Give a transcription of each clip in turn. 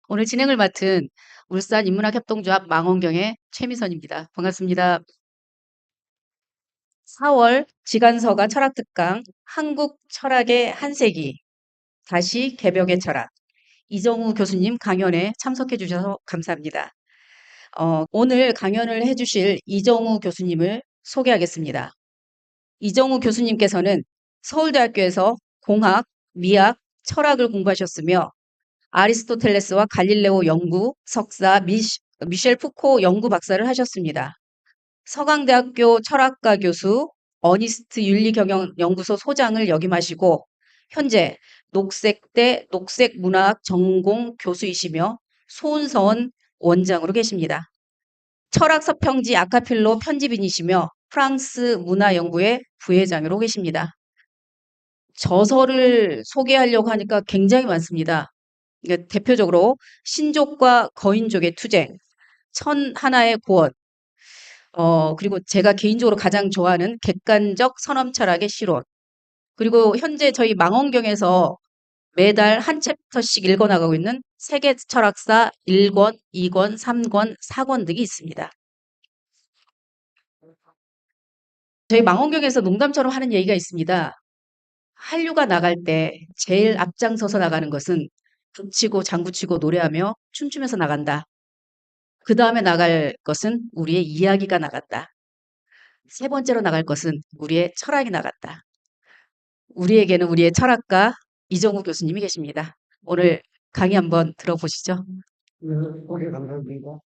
오늘 진행을 맡은 울산 인문학협동조합 망원경의 최미선입니다. 반갑습니다. 4월 지간서가 철학특강 한국 철학의 한 세기 다시 개벽의 철학 이정우 교수님 강연에 참석해 주셔서 감사합니다. 오늘 강연을 해주실 이정우 교수님을 소개하겠습니다. 이정우 교수님께서는 서울대학교에서 공학, 미학, 철학을 공부하셨으며 아리스토텔레스와 갈릴레오 연구 석사 미셸 푸코 연구 박사를 하셨습니다. 서강대학교 철학과 교수, 어니스트 윤리경영연구소 소장을 역임하시고 현재 녹색대 녹색문화학 전공 교수이시며 소은서원 원장으로 계십니다. 철학서평지 아카필로 편집인이시며 프랑스 문화연구회 부회장으로 계십니다. 저서를 소개하려고 하니까 굉장히 많습니다. 대표적으로 신족과 거인족의 투쟁, 천 하나의 고원, 그리고 제가 개인적으로 가장 좋아하는 객관적 선험 철학의 실론, 그리고 현재 저희 망원경에서 매달 한 챕터씩 읽어나가고 있는 세계 철학사 1권, 2권, 3권, 4권 등이 있습니다. 저희 망원경에서 농담처럼 하는 얘기가 있습니다. 한류가 나갈 때 제일 앞장서서 나가는 것은 북치고 장구치고 노래하며 춤추면서 나간다. 그 다음에 나갈 것은 우리의 이야기가 나갔다. 세 번째로 나갈 것은 우리의 철학이 나갔다. 우리에게는 우리의 철학가 이정우 교수님이 계십니다. 오늘 강의 한번 들어보시죠. 네, 오게 감사합니다.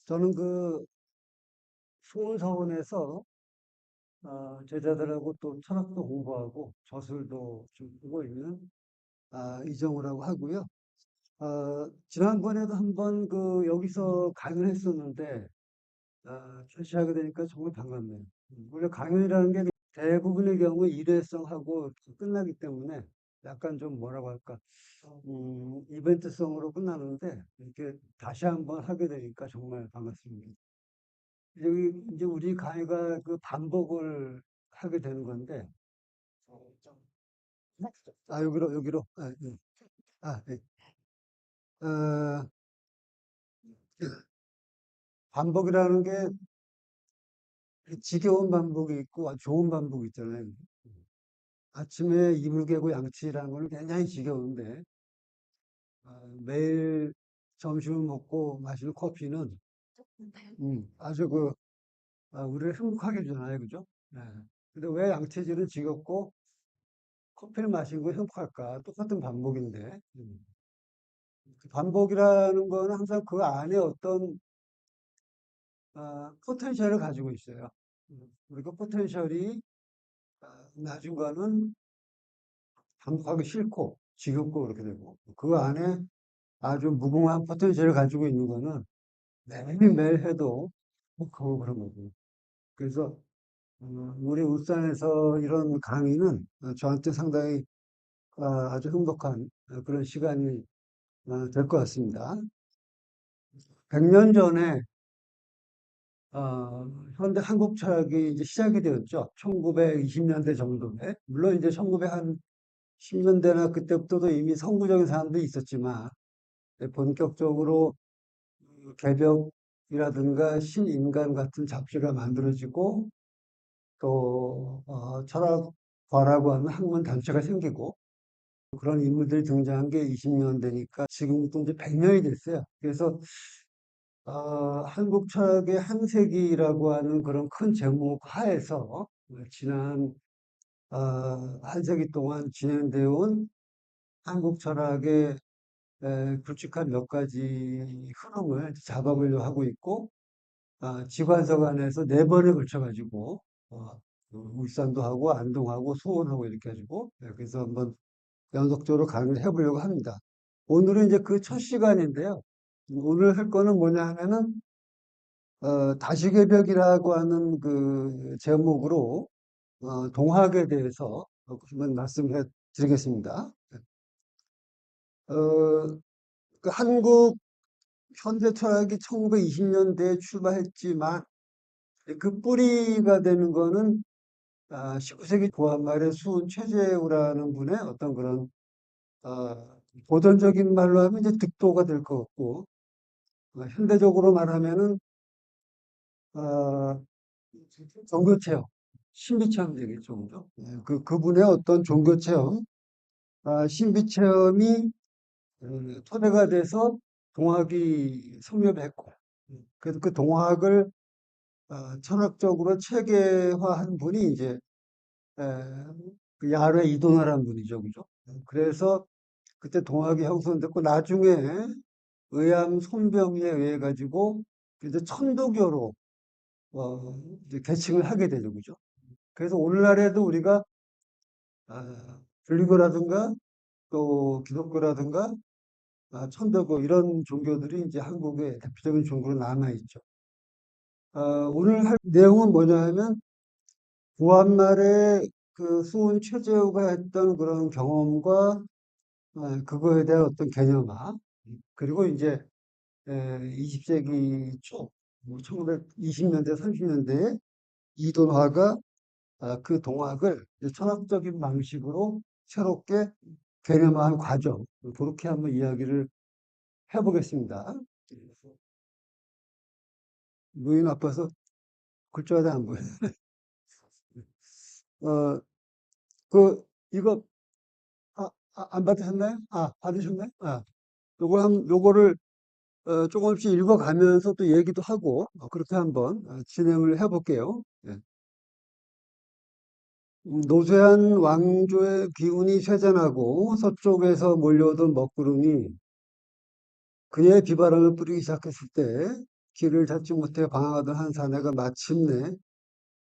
저는 그 수원서원에서 제자들하고 또 철학도 공부하고 저술도 좀 보고 있는 이정우라고 하고요. 지난번에도 한번 그 여기서 강연을 했었는데 출시하게 되니까 정말 반갑네요. 원래 강연이라는 게 대부분의 경우 일회성하고 끝나기 때문에 약간 좀 뭐라고 할까, 이벤트성으로 끝나는데 이렇게 다시 한번 하게 되니까 정말 반갑습니다. 여기 이제 우리 강의가 그 반복을 하게 되는 건데, 여기로, 예. 예. 어, 반복이라는 게 지겨운 반복이 있고 좋은 반복이 있잖아요. 아침에 이불 개고 양치라는 건 굉장히 지겨운데, 매일 점심을 먹고 마시는 커피는, 아주 우리를 행복하게 해주잖아요. 그죠? 네. 근데 왜 양치질은 지겹고 커피를 마시는 거 행복할까? 똑같은 반복인데. 그 반복이라는 거는 항상 그 안에 어떤, 포텐셜을 가지고 있어요. 그리고 포텐셜이, 나중과는 반복하기 싫고, 지겹고 그렇게 되고, 그 안에 아주 무궁한 포텐셜을 가지고 있는 거는 매일매일 해도 행복하고 그런 거고. 그래서, 우리 울산에서 이런 강의는 저한테 상당히 아주 행복한 그런 시간이 될 것 같습니다. 100년 전에 현대 한국 철학이 이제 시작이 되었죠. 1920년대 정도에. 물론 이제 1910년대나 그때부터도 이미 선구적인 사람들이 있었지만 본격적으로 개벽이라든가 신인간 같은 잡지가 만들어지고 또 철학과라고 하는 학문 단체가 생기고 그런 인물들이 등장한 게 20년대니까 지금부터 이제 100년이 됐어요. 그래서 한국 철학의 한 세기라고 하는 그런 큰 제목 하에서 지난 한 세기 동안 진행되어 온 한국 철학의 굵직한 몇 가지 흐름을 잡아보려고 하고 있고 지관서관에서 네 번에 걸쳐가지고 그 울산도 하고 안동하고 수원하고 이렇게 해가지고 그래서 한번 연속적으로 강의를 해보려고 합니다. 오늘은 이제 그 첫 시간인데요. 오늘 할 거는 뭐냐 하면은 다시개벽이라고 하는 그 제목으로 동학에 대해서 한번 말씀해 드리겠습니다. 어, 그 한국 현대 철학이 1920년대에 출발했지만 그 뿌리가 되는 거는 19세기 고한말의 수은 최재우라는 분의 어떤 그런 고전적인 말로 하면 이제 득도가 될 것 같고, 현대적으로 말하면은, 어, 종교체험, 신비체험 되겠죠, 그죠? 그분의 어떤 종교체험, 신비체험이 토대가 돼서 동학이 성립했고, 그래서 그 동학을 철학적으로 체계화한 분이 이제 에, 그 야르 이도나라는 분이죠, 그죠? 그래서 그때 동학이 형성됐고 나중에 의암 손병에 의해 가지고 이제 천도교로 이제 개칭을 하게 되죠, 그죠? 그래서 오늘날에도 우리가 불교라든가 또 기독교라든가 천도교 이런 종교들이 이제 한국의 대표적인 종교로 남아 있죠. 오늘 할 내용은 뭐냐 하면 구한말에 그 수은 최재우가 했던 그런 경험과 그거에 대한 어떤 개념화 그리고 이제 20세기 초 1920년대 30년대에 이돈화가 그 동학을 이제 철학적인 방식으로 새롭게 개념화한 과정 그렇게 한번 이야기를 해보겠습니다. 눈이 나빠서 글자가 잘 안 보여요. 어, 이거 안 받으셨나요? 받으셨나요? 요거를 조금씩 읽어가면서 또 얘기도 하고 그렇게 한번 진행을 해볼게요. 예. 노쇠한 왕조의 기운이 쇠잔하고 서쪽에서 몰려오던 먹구름이 그의 비바람을 뿌리기 시작했을 때 길을 찾지 못해 방황하던 한 사내가 마침내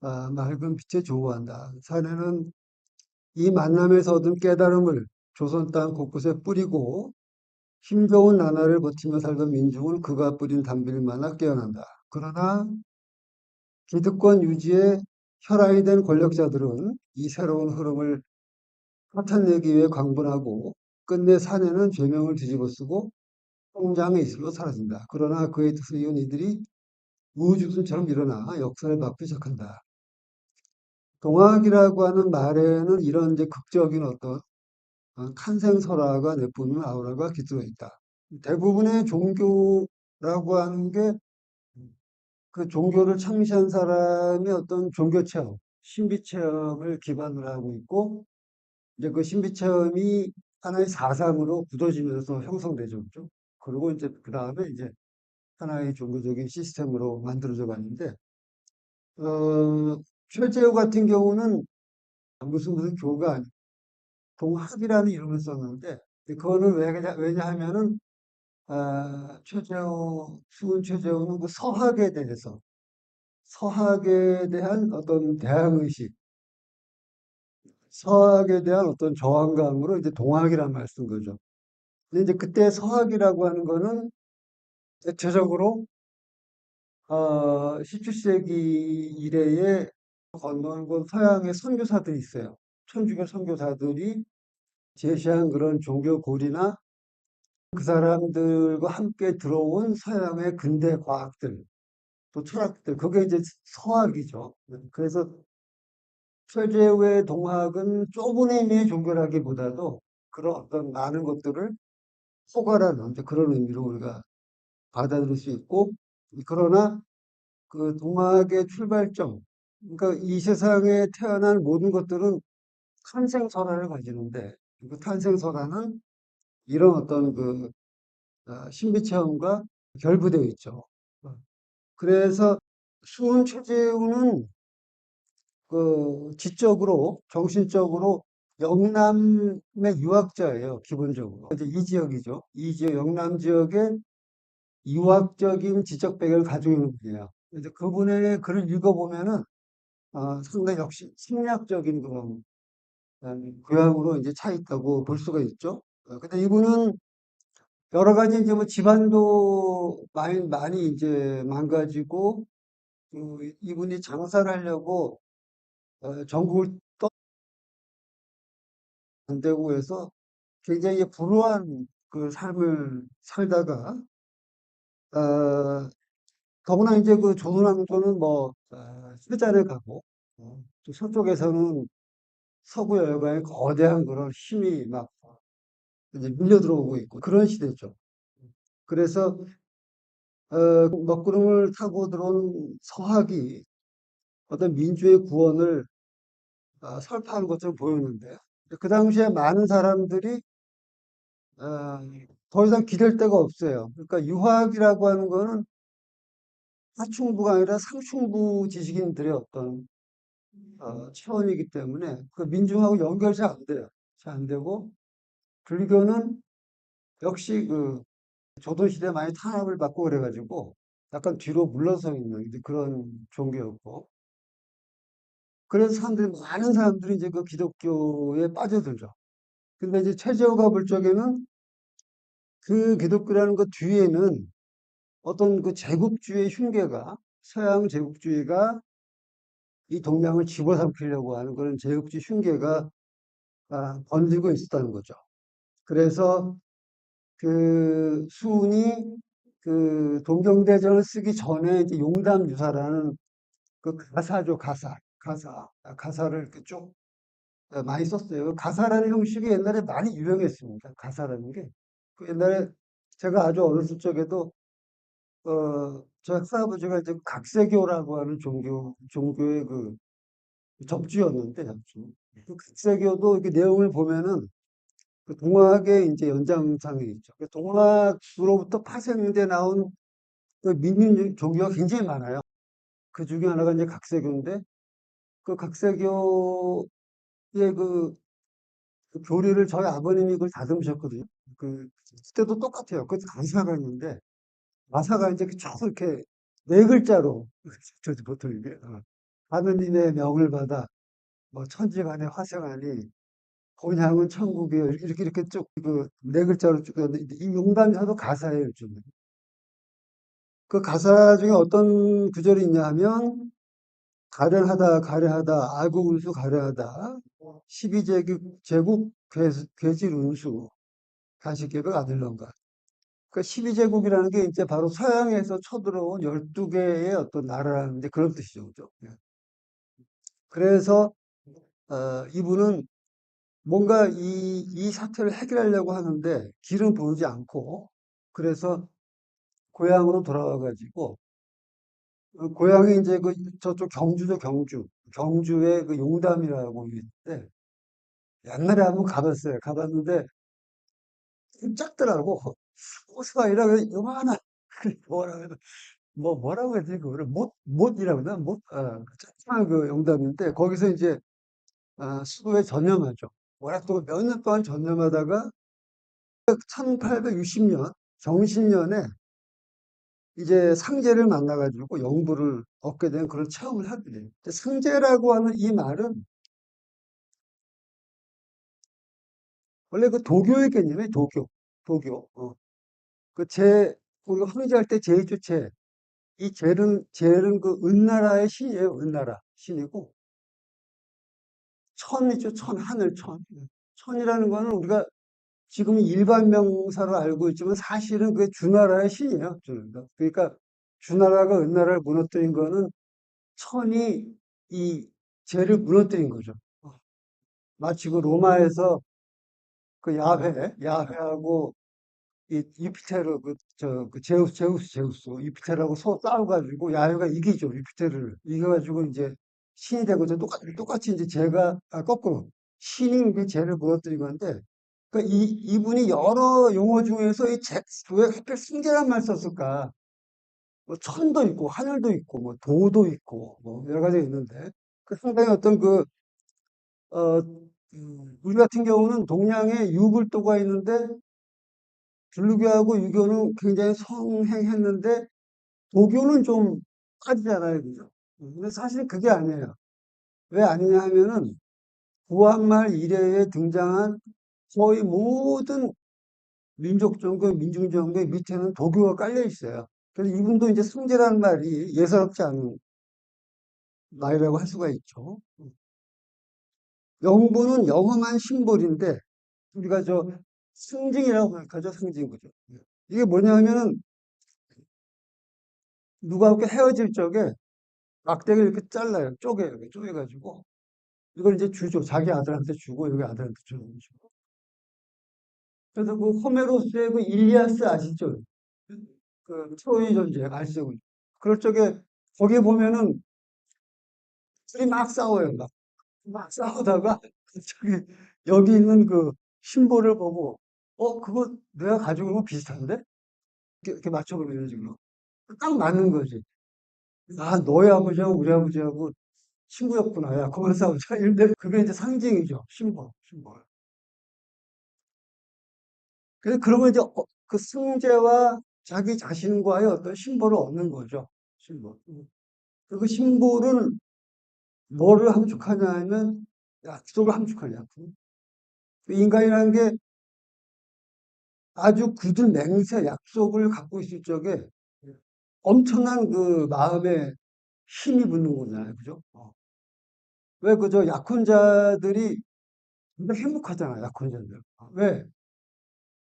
맑은 빛에 조우한다. 사내는 이 만남에서 얻은 깨달음을 조선 땅 곳곳에 뿌리고 힘겨운 나날을 버티며 살던 민중은 그가 뿌린 단비를 깨어난다. 그러나 기득권 유지에 혈안이 된 권력자들은 이 새로운 흐름을 쫓아내기 위해 광분하고 끝내 사내는 죄명을 뒤집어쓰고 통장에 있으로 사라진다. 그러나 그의 뜻을 이은 이들이 우후죽순처럼 일어나 역사를 바꾸기 시작한다. 동학이라고 하는 말에는 이런 이제 극적인 어떤 탄생설화가 내뿜는 아우라가 깃들어 있다. 대부분의 종교라고 하는 게 그 종교를 창시한 사람의 어떤 종교 체험, 신비 체험을 기반으로 하고 있고, 이제 그 신비 체험이 하나의 사상으로 굳어지면서 형성되죠. 그죠? 그리고 이제 그 다음에 이제 하나의 종교적인 시스템으로 만들어져 갔는데, 최재우 같은 경우는 무슨 교가 아니, 동학이라는 이름을 썼는데, 그거는 왜냐하면은, 수은 최재우는 그 서학에 대한 어떤 대항의식, 서학에 대한 어떤 저항감으로 이제 동학이란 말을 쓴 거죠. 근데 이제 그때 서학이라고 하는 거는 대체적으로 17세기 이래에 건너온 서양의 선교사들이 있어요. 천주교 선교사들이 제시한 그런 종교 고리나 그 사람들과 함께 들어온 서양의 근대 과학들, 또 철학들, 그게 이제 서학이죠. 그래서 최재우의 동학은 좁은 의미의 종교라기보다도 그런 어떤 많은 것들을 포괄하는 이제 그런 의미로 우리가 받아들일 수 있고, 그러나 그 동학의 출발점, 그러니까 이 세상에 태어난 모든 것들은 탄생설화를 가지는데, 그 탄생설화는 이런 어떤 신비체험과 결부되어 있죠. 그래서 수은 최재우는 지적으로, 정신적으로 영남의 유학자예요, 기본적으로. 이제 이 지역이죠. 이 지역, 영남 지역의 유학적인 지적 배경을 가지고 있는 분이에요. 이제 그분의 글을 읽어보면은, 상당히 역시 심리학적인 그런 교양으로 이제 차 있다고 볼 수가 있죠. 근데 이분은 여러 가지 이제 뭐 집안도 많이 이제 망가지고, 이분이 장사를 하려고 전국을 떠난다고 해서 굉장히 불우한 그 삶을 살다가, 어, 더구나 이제 그 조선왕조는 뭐, 세자를 가고, 또 서쪽에서는 서구 열강의 거대한 그런 힘이 막 이제 밀려 들어오고 있고 그런 시대죠. 그래서 먹구름을 타고 들어온 서학이 어떤 민주의 구원을 설파하는 것처럼 보였는데 그 당시에 많은 사람들이 어, 더 이상 기댈 데가 없어요. 그러니까 유학이라고 하는 거는 하충부가 아니라 상충부 지식인들의 어떤 차원이기 때문에 그 민중하고 연결이 잘 안 돼요. 잘 안 되고 불교는 역시 그 조선시대에 많이 탄압을 받고 그래가지고 약간 뒤로 물러서 있는 이제 그런 종교였고 그래서 많은 사람들이 이제 그 기독교에 빠져들죠. 근데 이제 최재호가 볼 적에는 그 기독교라는 것 뒤에는 어떤 그 제국주의 흉계가 서양 제국주의가 이 동양을 집어삼키려고 하는 그런 제국주의 흉계가 번지고 있었다는 거죠. 그래서 그 수훈이 그 동경대전을 쓰기 전에 이제 용담유사라는 그 가사죠, 가사를 이렇게 쭉 많이 썼어요. 가사라는 형식이 옛날에 많이 유행했습니다. 가사라는 게. 그 옛날에 제가 아주 어렸을 적에도 저희 할아버지가 이제 각세교라고 하는 종교의 그 접주였는데, 접주. 그 각세교도 이렇게 내용을 보면은 그 동학의 이제 연장상에 있죠. 그 동학으로부터 파생돼 나온 그 민중 종교가 굉장히 많아요. 그 중에 하나가 이제 각세교인데, 그 각세교의 그 교리를 저희 아버님이 그걸 다듬으셨거든요. 그, 그때도 똑같아요. 그 가사가 있는데, 가사가 이제 쭉 이렇게 네 글자로, 보통 이게, 하느님의 명을 받아, 뭐, 천지간에 화생하니, 본향은 천국이요. 이렇게 쭉, 그, 네 글자로 쭉, 이 용담사도 가사예요, 요즘에. 그 가사 중에 어떤 구절이 있냐 하면, 가련하다, 아구운수 가련하다, 12제국 괴질운수, 가시계백 아들론가. 그 12제국이라는 게 이제 바로 서양에서 쳐들어온 12개의 어떤 나라라는 이제 그런 뜻이죠. 그죠? 예. 그래서, 이분은 뭔가 이 사태를 해결하려고 하는데 길은 보이지 않고, 그래서 고향으로 돌아와가지고, 고향이 이제 그 저쪽 경주죠, 경주. 경주에 그 용담이라고 있는데, 옛날에 한번 가봤어요. 가봤는데, 좀 작더라고. 오스바이라 요만한, 뭐라 그래, 뭐라고 해야 되지, 그거를? 못이라고 그러나? 조그만 그 용담인데, 거기서 이제, 수도에 전념하죠. 워낙 또 몇 년 동안 전념하다가, 1860년, 정신년에 이제 상제를 만나가지고 영부를 얻게 된 그런 체험을 하게 돼요. 근데 상제라고 하는 이 말은 원래 그 도교의 개념이에요, 도교. 우리가 황제할 때 제일조 제, 이 젤은 그 은나라의 신이에요, 은나라 신이고, 천이죠, 하늘 천. 천이라는 거는 우리가 지금 일반 명사로 알고 있지만 사실은 그 주나라의 신이에요. 그러니까 주나라가 은나라를 무너뜨린 거는 천이 이 죄를 무너뜨린 거죠. 마치 그 로마에서 그 야훼하고 이 유피테르 그 제우스 유피테르하고 싸워가지고 야훼가 이기죠. 유피테르를 이겨가지고 이제 신이 되거든. 똑같이 이제 거꾸로 신이 그 죄를 무너뜨린 건데 그러니까 이분이 여러 용어 중에서 왜 하필 승제란 말 썼을까? 뭐 천도 있고 하늘도 있고 뭐 도도 있고 뭐 여러 가지가 있는데 그 상당히 어떤 우리 같은 경우는 동양에 유불도가 있는데 불교하고 유교는 굉장히 성행했는데 도교는 좀 빠지잖아요, 그죠? 근데 사실 그게 아니에요. 왜 아니냐 하면은 구한말 이래에 등장한 거의 모든 민족 종교, 민중 종교 밑에는 도교가 깔려 있어요. 그래서 이분도 이제 승제라는 말이 예사롭지 않은 말이라고 할 수가 있죠. 영부는 영험한 심볼인데 우리가 승징이라고 생각하죠, 승징 그죠? 이게 뭐냐면은 누가 이렇게 헤어질 적에 막대기를 이렇게 잘라요, 이렇게 쪼개가지고 이걸 이제 주죠, 자기 아들한테 주고 여기 아들한테 주는 거죠. 그래서 그 호메로스의 그 일리아스 아시죠? 그 트로이 전쟁 아시죠? 그럴 적에 거기 보면은 둘이 막 싸워요. 막 싸우다가 저기 여기 있는 그 심볼을 보고 그거 내가 가지고 있는 거 비슷한데? 이렇게 맞춰보면 지금 딱 맞는 거지. 아, 너희 아버지하고 우리 아버지하고 친구였구나. 야, 그만 싸우자. 이런데 그게 이제 상징이죠. 심볼, 심볼. 그래서 그런 거 이제 그 승재와 자기 자신과의 어떤 심볼을 얻는 거죠. 심볼. 그 심볼은 뭐를 함축하냐 하면 약속을 함축하냐. 그 인간이라는 게 아주 굳은 맹세, 약속을 갖고 있을 적에 엄청난 그 마음에 힘이 붙는 거잖아요. 그죠? 왜 그저 약혼자들이 굉장히 행복하잖아요. 약혼자들. 왜?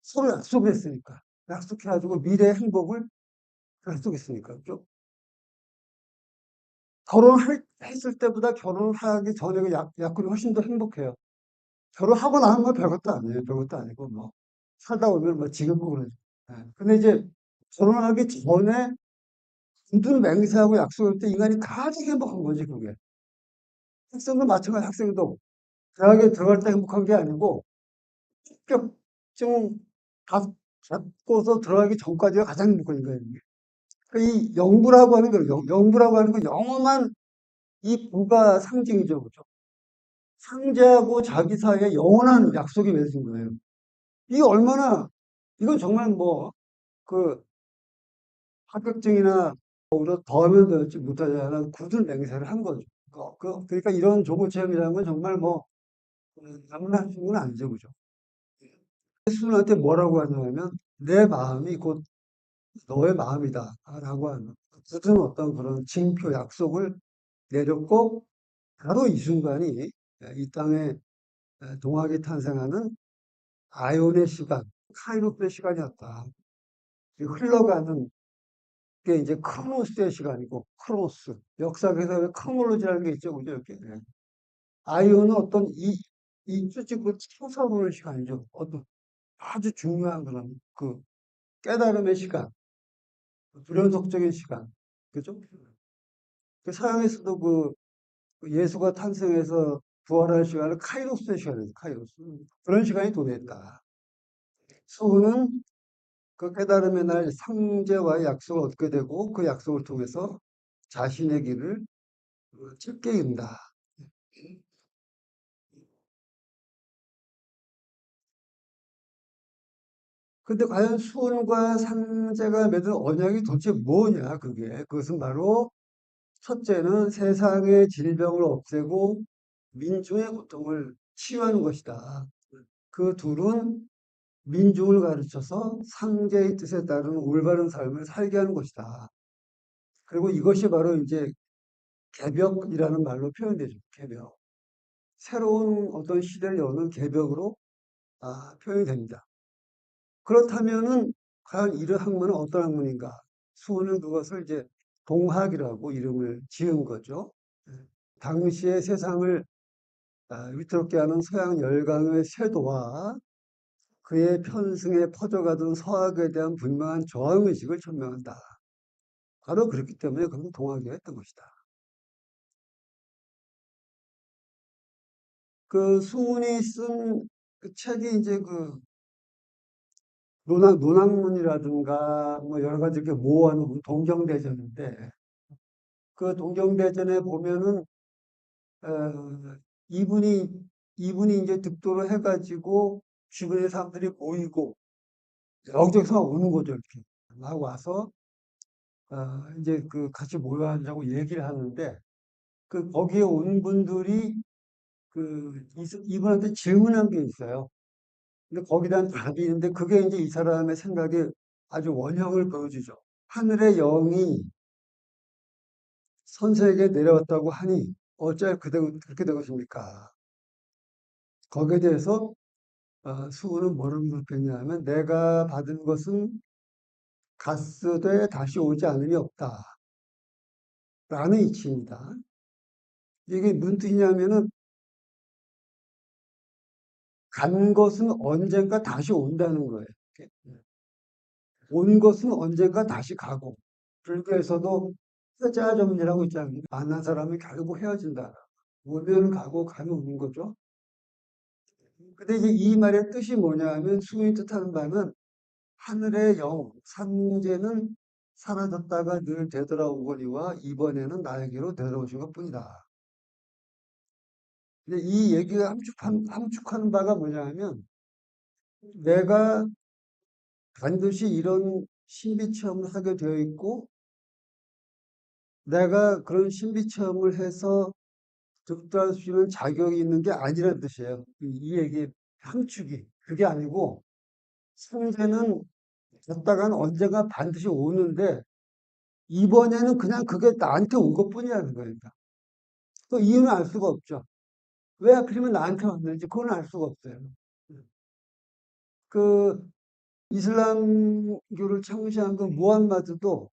서로 약속을 했으니까. 약속해가지고 미래의 행복을 약속했으니까. 그죠? 결혼했을 때보다 결혼하기 전에 그 약혼이 훨씬 더 행복해요. 결혼하고 나면 뭐 별것도 아니에요. 별것도 아니고 뭐 살다 보면 뭐 지겹고 그러죠. 예. 근데 이제 결혼하기 전에 굳은 맹세하고 약속할 때 인간이 가장 행복한 거지 그게. 학생도 마찬가지 학생도 대학에 들어갈 때 행복한 게 아니고 합격증 다 잡고서 들어가기 전까지가 가장 행복한 거예요. 이 영부라고 하는 거, 영부라고 하는 건 영험한 이 부가 상징이죠. 그죠? 상제하고 자기 사이에 영원한 약속이 맺어진 거예요. 이게 얼마나, 이건 정말 뭐, 그, 합격증이나 뭐로 더하면 더할지 못하지 않은 굳은 맹세를 한 거죠. 그러니까 이런 조고 체험이라는 건 정말 뭐, 아무나 할 수 있는 건 아니죠. 그죠? 예수한테 뭐라고 하냐면, 내 마음이 곧 너의 마음이다. 라고 하는 굳은 어떤 그런 징표, 약속을 내렸고, 바로 이 순간이 이 땅에 동학이 탄생하는 아이온의 시간, 카이로스의 시간이었다. 흘러가는 게 이제 크로노스의 시간이고, 크로노스. 역사에서 왜 크로놀로지라는 게 있죠. 그죠? 이렇게. 예. 아이온은 어떤 이쑤시고 쳐서보는 시간이죠. 어떤 아주 중요한 그런 그 깨달음의 시간, 불연속적인 시간. 그죠? 그 서양에서도 그 예수가 탄생해서 부활할 시간을 카이로스의 시간이에요. 카이로스. 그런 시간이 도래했다. 수호는 그 깨달음의 날 상제와의 약속을 얻게 되고 그 약속을 통해서 자신의 길을 찾게 된다. 근데 과연 수원과 상제가 맺은 언약이 도대체 뭐냐, 그게. 그것은 바로 첫째는 세상의 질병을 없애고 민중의 고통을 치유하는 것이다. 그 둘은 민중을 가르쳐서 상제의 뜻에 따른 올바른 삶을 살게 하는 것이다. 그리고 이것이 바로 이제 개벽이라는 말로 표현되죠. 개벽. 새로운 어떤 시대를 여는 개벽으로 표현이 됩니다. 그렇다면은 과연 이런 학문은 어떤 학문인가? 수호는 그것을 이제 동학이라고 이름을 지은 거죠. 예. 당시의 세상을 위태롭게 하는 서양 열강의 쇄도와 그의 편승에 퍼져가던 서학에 대한 분명한 저항의식을 천명한다. 바로 그렇기 때문에 그건 동학이 했던 것이다. 그 수훈이 쓴 그 책이 이제 그 논학문이라든가 뭐 여러 가지 이렇게 모아놓은 동경대전인데 그 동경대전에 보면은 어, 이분이 이분이 이제 득도를 해가지고 주변의 사람들이 모이고 여기저기서 막 오는 거죠 이렇게 막 와서 이제 그 같이 모여 앉자고 얘기를 하는데 그 거기에 온 분들이 이분한테 질문한 게 있어요. 근데 거기에 대한 답이 있는데 그게 이제 이 사람의 생각에 아주 원형을 보여주죠. 하늘의 영이 선생에게 내려왔다고 하니 어찌 그렇게 된 것입니까? 거기에 대해서 수호는 뭐라고 답했냐면 내가 받은 것은 갔으되 다시 오지 않음이 없다. 라는 이치입니다. 이게 무슨 뜻이냐면은 간 것은 언젠가 다시 온다는 거예요. 온 것은 언젠가 다시 가고, 불교에서도 회자점리라고 있잖아요. 만난 사람이 결국 헤어진다. 오면 가고 가면 오는 거죠. 근데 이제 이 말의 뜻이 뭐냐 하면 수인이 뜻하는 바는 하늘의 영, 산재는 사라졌다가 늘 되돌아오거니와 이번에는 나에게로 되돌아오신 것뿐이다. 근데 이 얘기가 함축하는 바가 뭐냐 하면 내가 반드시 이런 신비 체험을 하게 되어 있고 내가 그런 신비 체험을 해서 득도할 수 있는 자격이 있는 게 아니란 뜻이에요. 이 얘기의 함축이. 그게 아니고 상대는 갔다가는 언젠가 반드시 오는데 이번에는 그냥 그게 나한테 온 것뿐이라는 거예요. 그 이유는 알 수가 없죠. 왜 하필이면 나한테 왔는지 그건 알 수가 없어요. 그 이슬람교를 창시한 그 무함마드도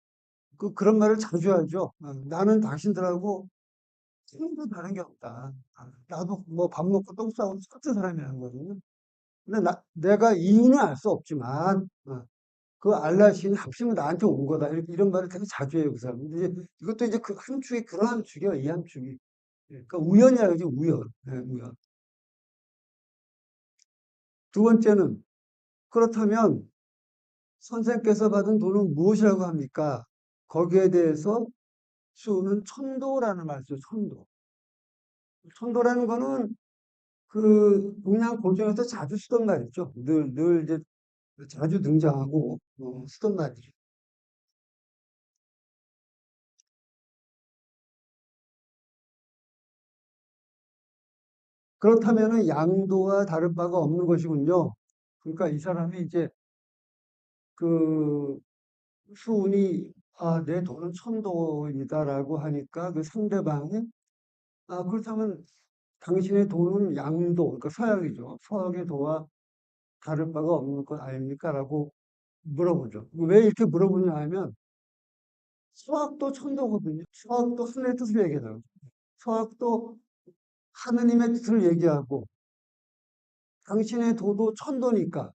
그런 말을 자주 하죠. 나는 당신들하고 하나도 다른 게 없다. 나도 뭐 밥 먹고 똥 싸고 똑같은 사람이라는 거거든요. 근데 내가 이유는 알 수 없지만, 그 알라 신이 합심은 나한테 온 거다. 이런 말을 되게 자주 해요, 그 사람. 근데 이것도 이제 그 함축이 그런 함축이에요, 이 함축이. 그러니까 우연이야, 그지? 우연. 네, 우연. 두 번째는, 그렇다면 선생께서 받은 돈은 무엇이라고 합니까? 거기에 대해서 수는 천도라는 말이죠, 천도. 천도라는 거는 그 동양 고전에서 자주 쓰던 말이죠. 늘 이제 자주 등장하고 쓰던 말이죠. 그렇다면은 양도와 다를 바가 없는 것이군요. 그러니까 이 사람이 이제 그 수운이 내 돈은 천도이다라고 하니까 그 상대방이 그렇다면 당신의 돈은 양도, 그러니까 서양이죠. 서양의 도와 다를 바가 없는 것 아닙니까? 라고 물어보죠. 왜 이렇게 물어보냐 하면 수학도 천도거든요. 수학도 하늘의 뜻을 얘기해요. 수학도 하느님의 뜻을 얘기하고 당신의 도도 천도니까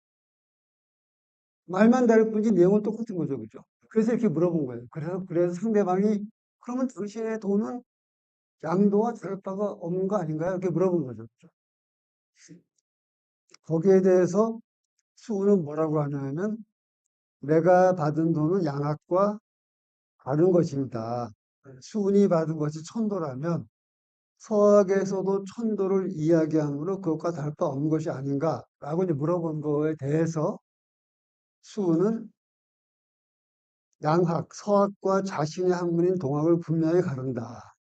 말만 다를 뿐이지 내용은 똑같은 거죠. 그죠? 그래서 이렇게 물어본 거예요. 그래서 상대방이 그러면 당신의 도는 양도와 다를 바가 없는 거 아닌가요? 이렇게 물어본 거죠. 그죠? 거기에 대해서 수우는 뭐라고 하냐면 내가 받은 돈은 양학과 다른 것입니다. 수운이 받은 것이 천도라면 서학에서도 천도를 이야기하므로 그것과 다를 바 없는 것이 아닌가라고 이제 물어본 거에 대해서 수운은 양학, 서학과 자신의 학문인 동학을 분명히 가른다.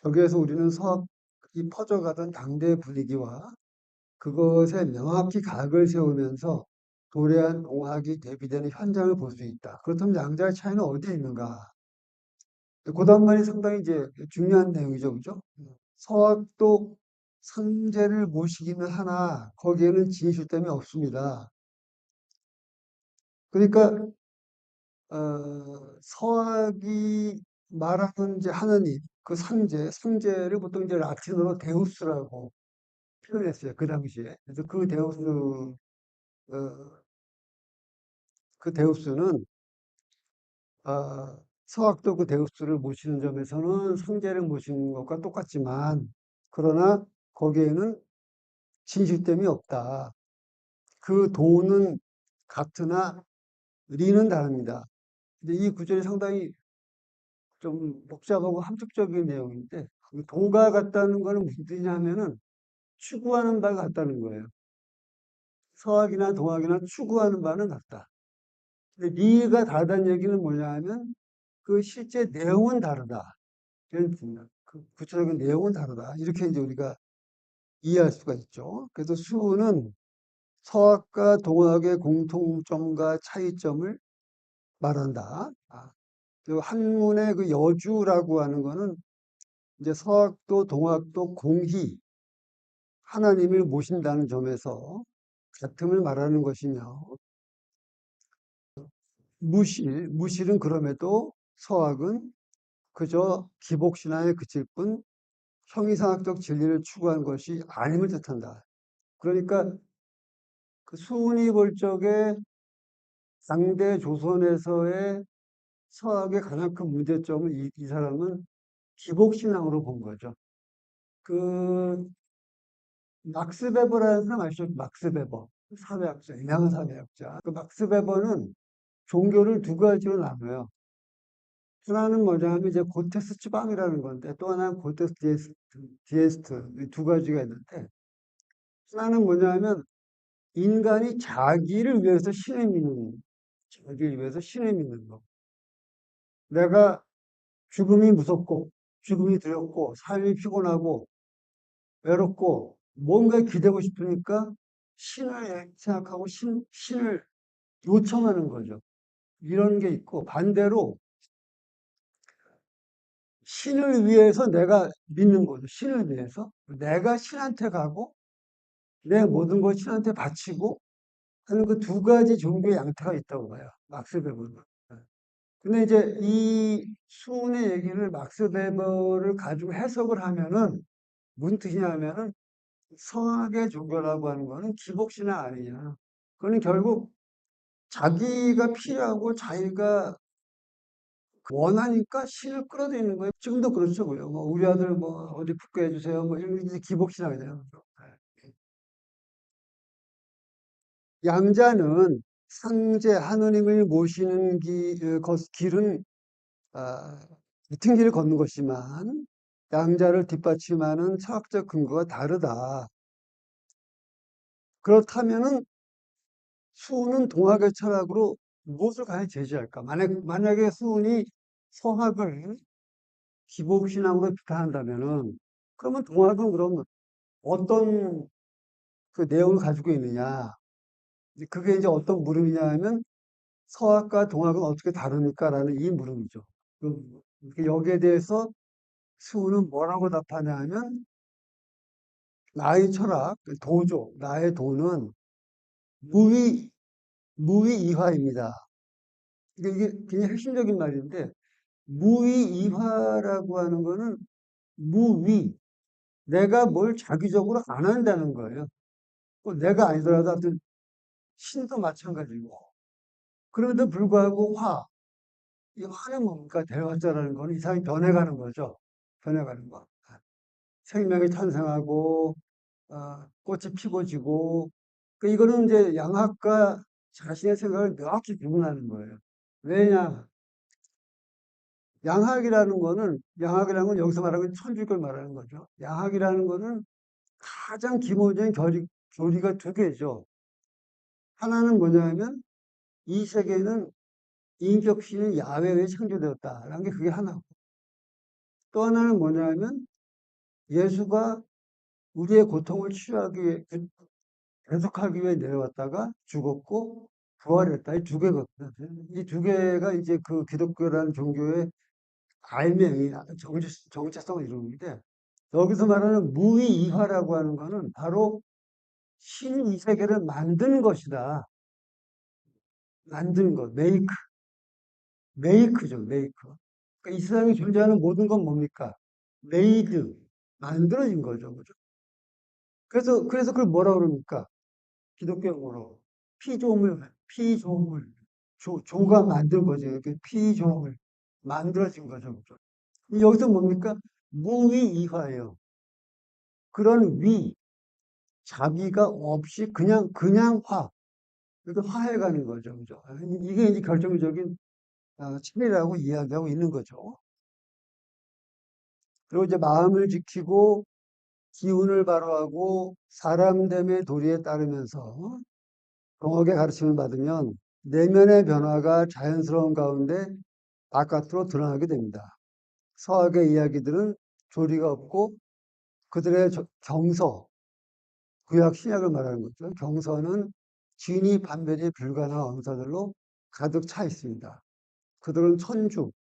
여기에서 우리는 서학이 퍼져가던 당대 분위기와 그것에 명확히 각을 세우면서 도래한 동학이 대비되는 현장을 볼 수 있다. 그렇다면 양자의 차이는 어디에 있는가? 그 다음 말이 상당히 이제 중요한 내용이죠. 그죠? 서학도 상제를 모시기는 하나 거기에는 진실됨이 없습니다. 그러니까 서학이 말하는 이제 하느님 그 상제를 보통 이제 라틴어로 데우스라고 표현했어요. 그 당시에. 그래서 어, 그 데우스는 서학도 그 데우스를 모시는 점에서는 상제를 모시는 것과 똑같지만 그러나 거기에는 진실됨이 없다. 그 도는 같으나 리는 다릅니다. 근데 이 구절이 상당히 좀 복잡하고 함축적인 내용인데 그 도가 같다는 거는 무슨 뜻이냐 하면은 추구하는 바가 같다는 거예요. 서학이나 동학이나 추구하는 바는 같다. 근데 리가 다르다는 얘기는 뭐냐 하면 그 실제 내용은 다르다. 이런 뜻입니다. 그 구체적인 내용은 다르다. 이렇게 이제 우리가 이해할 수가 있죠. 그래서 수는 서학과 동학의 공통점과 차이점을 말한다. 그 한문의 그 여주라고 하는 거는 이제 서학도 동학도 공히 하나님을 모신다는 점에서 같음을 말하는 것이며 무실은 그럼에도 서학은 그저 기복신화에 그칠 뿐 형이상학적 진리를 추구한 것이 아님을 뜻한다. 그러니까 그 수훈이 볼 적에 당대 조선에서의 서학의 가장 큰 문제점은 이 사람은 기복신앙으로 본 거죠. 그 막스 베버라는 사람 아시죠? 막스 베버. 사회학자, 유명한 사회학자. 그 막스 베버는 종교를 두 가지로 나눠요. 하나는 뭐냐면 이제 고테스 추방이라는 건데 또 하나는 고테스 디에스트 이 두 가지가 있는데 하나는 뭐냐면 인간이 자기를 위해서 신을 믿는 자기를 위해서 신을 믿는 거. 내가 죽음이 무섭고 죽음이 두렵고 삶이 피곤하고 외롭고 뭔가 기대고 싶으니까 신을 생각하고 신을 요청하는 거죠. 이런 게 있고 반대로 신을 위해서 내가 믿는 거죠. 신을 위해서 내가 신한테 가고 내 모든 걸 신한테 바치고 하는 그 두 가지 종교의 양태가 있다고 봐요. 막스 베버는. 근데 이제 이 수훈의 얘기를 막스 베버를 가지고 해석을 하면은 무슨 뜻이냐면은 성악의 종교라고 하는 거는 기복신앙 아니냐. 그거는 결국 자기가 필요하고 자기가 원하니까 신을 끌어들이는 거예요. 지금도 그렇죠. 뭐 우리 아들 뭐 어디 붙게 해주세요. 뭐 이런 게 기복신앙이잖아요. 양자는 상제 하느님을 모시는 길은 같은 길을 걷는 것이지만 양자를 뒷받침하는 철학적 근거가 다르다. 그렇다면은 수훈은 동학의 철학으로 무엇을 과연 제시할까? 만약에 수훈이 성학을 기복신앙으로 비판한다면은 그러면 동학은 그럼 어떤 그 내용을 가지고 있느냐? 그게 이제 어떤 물음이냐 하면 서학과 동학은 어떻게 다릅니까라는 이 물음이죠. 여기에 대해서 수훈은 뭐라고 답하냐 하면 나의 철학, 그 도조, 나의 도는 무위, 무위이화입니다. 이게 굉장히 핵심적인 말인데 무위이화라고 하는 거는 무위, 내가 뭘 자기적으로 안 한다는 거예요. 꼭 내가 아니더라도 하여튼 신도 마찬가지고. 그런데도 불구하고 이 화는 뭡니까? 대화자라는 거는 이상이 변해가는 거죠. 변해가는 거. 생명이 탄생하고, 꽃이 피고 지고, 이거는 이제 양학과 자신의 생각을 명확히 구분하는 거예요. 왜냐? 양학이라는 건 여기서 말하면 천주교를 말하는 거죠. 양학이라는 거는 가장 기본적인 교리가 두 개죠. 하나는 뭐냐면 이 세계는 인격신은 야외에 창조되었다라는 게 그게 하나고 또 하나는 뭐냐면 예수가 우리의 고통을 치유하기 위해 계속하기 위해 내려왔다가 죽었고 부활했다. 이 두 개거든요. 이 두 개가 이제 그 기독교라는 종교의 알맹이 정체성을 이루는데 여기서 말하는 무의이화라고 하는 거는 바로 신이 이 세계를 만드는 것이다. 만드는 것, 메이크죠, 메이크. 그러니까 이 세상에 존재하는 모든 건 뭡니까? 메이드, 만들어진 거죠, 그죠? 그래서 그걸 뭐라 그럽니까? 기독교용어로 피조물, 조가 만든 거죠. 이렇게 피조물, 만들어진 거죠, 그죠? 여기서 뭡니까? 무위이화예요. 그런 자비가 없이 그냥 그러니까 화해가는 거죠, 그죠? 이게 이제 결정적인 차이라고 이야기하고 있는 거죠. 그리고 이제 마음을 지키고 기운을 바로하고 사람됨의 도리에 따르면서 동학의 가르침을 받으면 내면의 변화가 자연스러운 가운데 바깥으로 드러나게 됩니다. 서학의 이야기들은 조리가 없고 그들의 경서, 구약 신약을 말하는 거죠. 경서는 진위 판별이 불가능한 언사들로 가득 차 있습니다. 그들은 천주,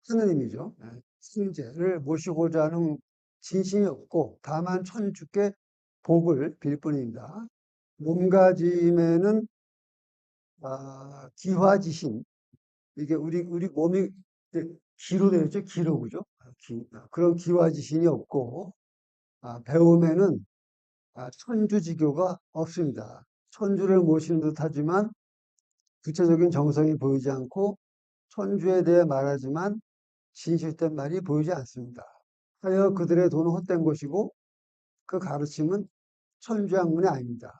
하느님이죠. 승제를 모시고자 하는 진심이 없고 다만 천주께 복을 빌 뿐입니다. 몸가짐에는 기화지신 이게 우리 몸이 기로 되어 있죠. 기로 그죠? 그런 기화지신이 없고 배움에는 천주지교가 없습니다. 천주를 모시는 듯하지만 구체적인 정성이 보이지 않고 천주에 대해 말하지만 진실된 말이 보이지 않습니다. 하여 그들의 돈은 헛된 것이고 그 가르침은 천주학문이 아닙니다.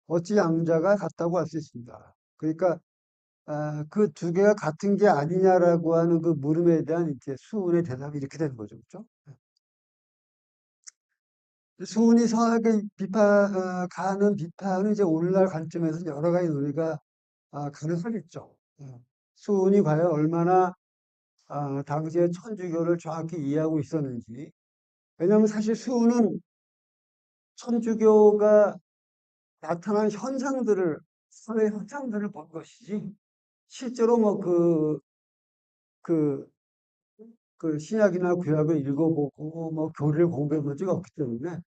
어찌 양자가 같다고 할 수 있습니다. 그러니까 그 두 개가 같은 게 아니냐라고 하는 그 물음에 대한 이제 수은의 대답이 이렇게 되는 거죠. 그렇죠? 수은이 성하게 가는 비판은 이제 오늘날 관점에서 여러 가지 논의가 가능하겠죠. 수은이 과연 얼마나 당시의 천주교를 정확히 이해하고 있었는지. 왜냐하면 사실 수은은 천주교가 나타난 현상들을, 사회 현상들을 본 것이지, 실제로 뭐 그, 신약이나 구약을 읽어보고 뭐 교리를 공부해 본 적이 없기 때문에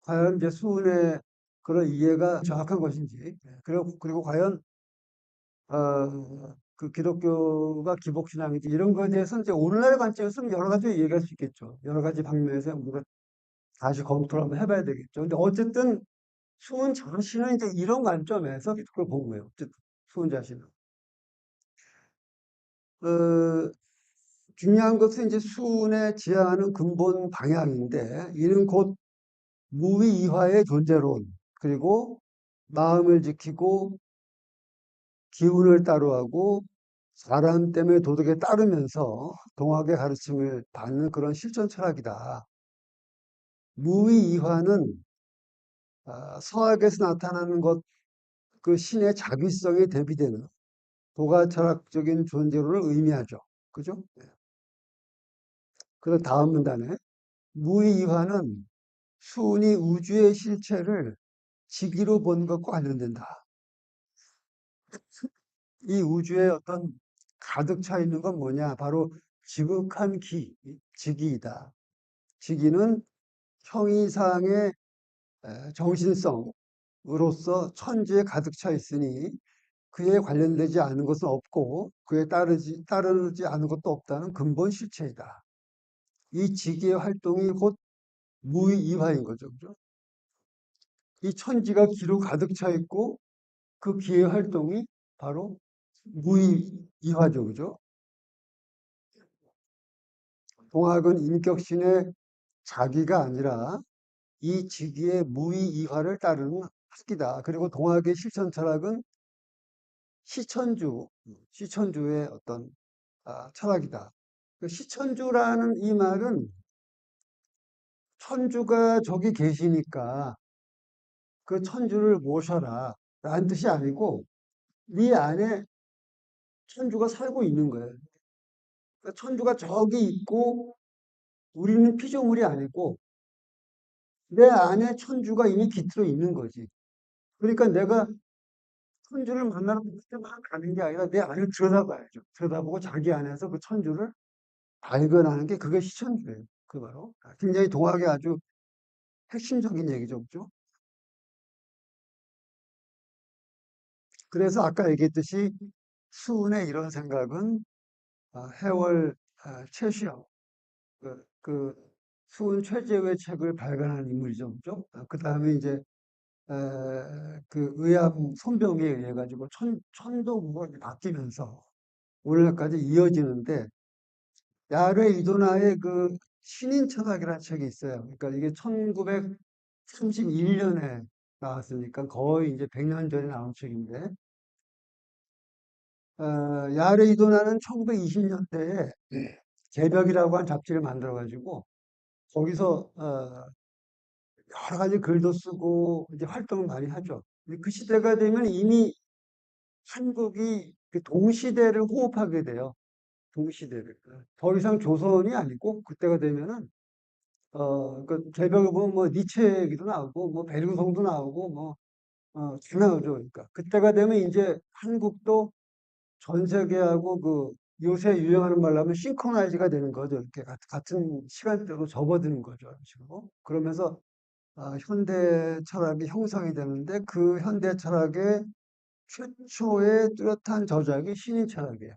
과연 이제 수은의 그런 이해가 정확한 것인지, 그리고 과연 그 기독교가 기복신앙인지 이런 거에 대해서는 이제 오늘날의 관점에서는 여러 가지 얘기할 수 있겠죠. 여러 가지 방면에서 우리가 다시 검토를 한번 해봐야 되겠죠. 근데 어쨌든 수은 자신은 이제 이런 관점에서 그걸 본 거예요. 어쨌든 수은 자신은. 어, 중요한 것은 이제 수은에 지향하는 근본 방향인데 이는 곧 무위이화의 존재론 그리고 마음을 지키고 기운을 따르하고 사람 때문에 도덕에 따르면서 동학의 가르침을 받는 그런 실천 철학이다. 무위이화는 서학에서 나타나는 것, 그 신의 자비성에 대비되는 도가 철학적인 존재론을 의미하죠. 그죠? 그런 다음 문단에 무의이화는 수은이 우주의 실체를 직위로 본 것과 관련된다. 이 우주에 어떤 가득 차 있는 건 뭐냐? 바로 지극한 직위이다. 직위는 형이상의 정신성으로서 천지에 가득 차 있으니 그에 관련되지 않은 것은 없고 그에 따르지 않은 것도 없다는 근본 실체이다. 이 직위의 활동이 곧 무의이화인 거죠. 그죠? 이 천지가 기로 가득 차 있고 그 기의 활동이 바로 무의이화죠. 그죠? 동학은 인격신의 자기가 아니라 이 직위의 무의이화를 따르는 학이다. 그리고 동학의 실천 철학은 시천주의 어떤 철학이다. 그 시천주라는 이 말은 천주가 저기 계시니까 그 천주를 모셔라 라는 뜻이 아니고 네 안에 천주가 살고 있는 거예요. 그러니까 천주가 저기 있고 우리는 피조물이 아니고 내 안에 천주가 이미 깃들어 있는 거지. 그러니까 내가 천주를 만나러 그때만 가는 게 아니라 내 안을 들여다봐야죠. 들여다보고 자기 안에서 그 천주를 발견하는 게 그게 시천주예요. 그 바로 굉장히 동학의 아주 핵심적인 얘기죠. 그죠? 그래서 아까 얘기했듯이 수은의 이런 생각은 해월 최시영 그 수은 최재의 책을 발간한 인물이죠. 그죠? 그 다음에 이제 그 의암 손병에 의해 가지고 천도국이 바뀌면서 오늘날까지 이어지는데 야르 이도나의 그 신인 철학이라는 책이 있어요. 그러니까 이게 1931년에 나왔으니까 거의 이제 100년 전에 나온 책인데 야르 이도나는 1920년대에 개벽이라고 한 잡지를 만들어 가지고 거기서 여러 가지 글도 쓰고 이제 활동을 많이 하죠. 그 시대가 되면 이미 한국이 그 동시대를 호흡하게 돼요. 동시대를. 더 이상 조선이 아니고 그때가 되면은 그 개벽을 보면 뭐 니체 얘기도 나오고 뭐 베르그송도 나오고 뭐 다 나오죠. 그러니까 그때가 되면 이제 한국도 전 세계하고 그 요새 유행하는 말로 하면 싱크로나이즈가 되는 거죠. 이렇게 같은 시간대로 접어드는 거죠. 이런 식으로. 그러면서 현대 철학이 형성이 되는데 그 현대 철학의 최초의 뚜렷한 저작이 신인 철학이에요.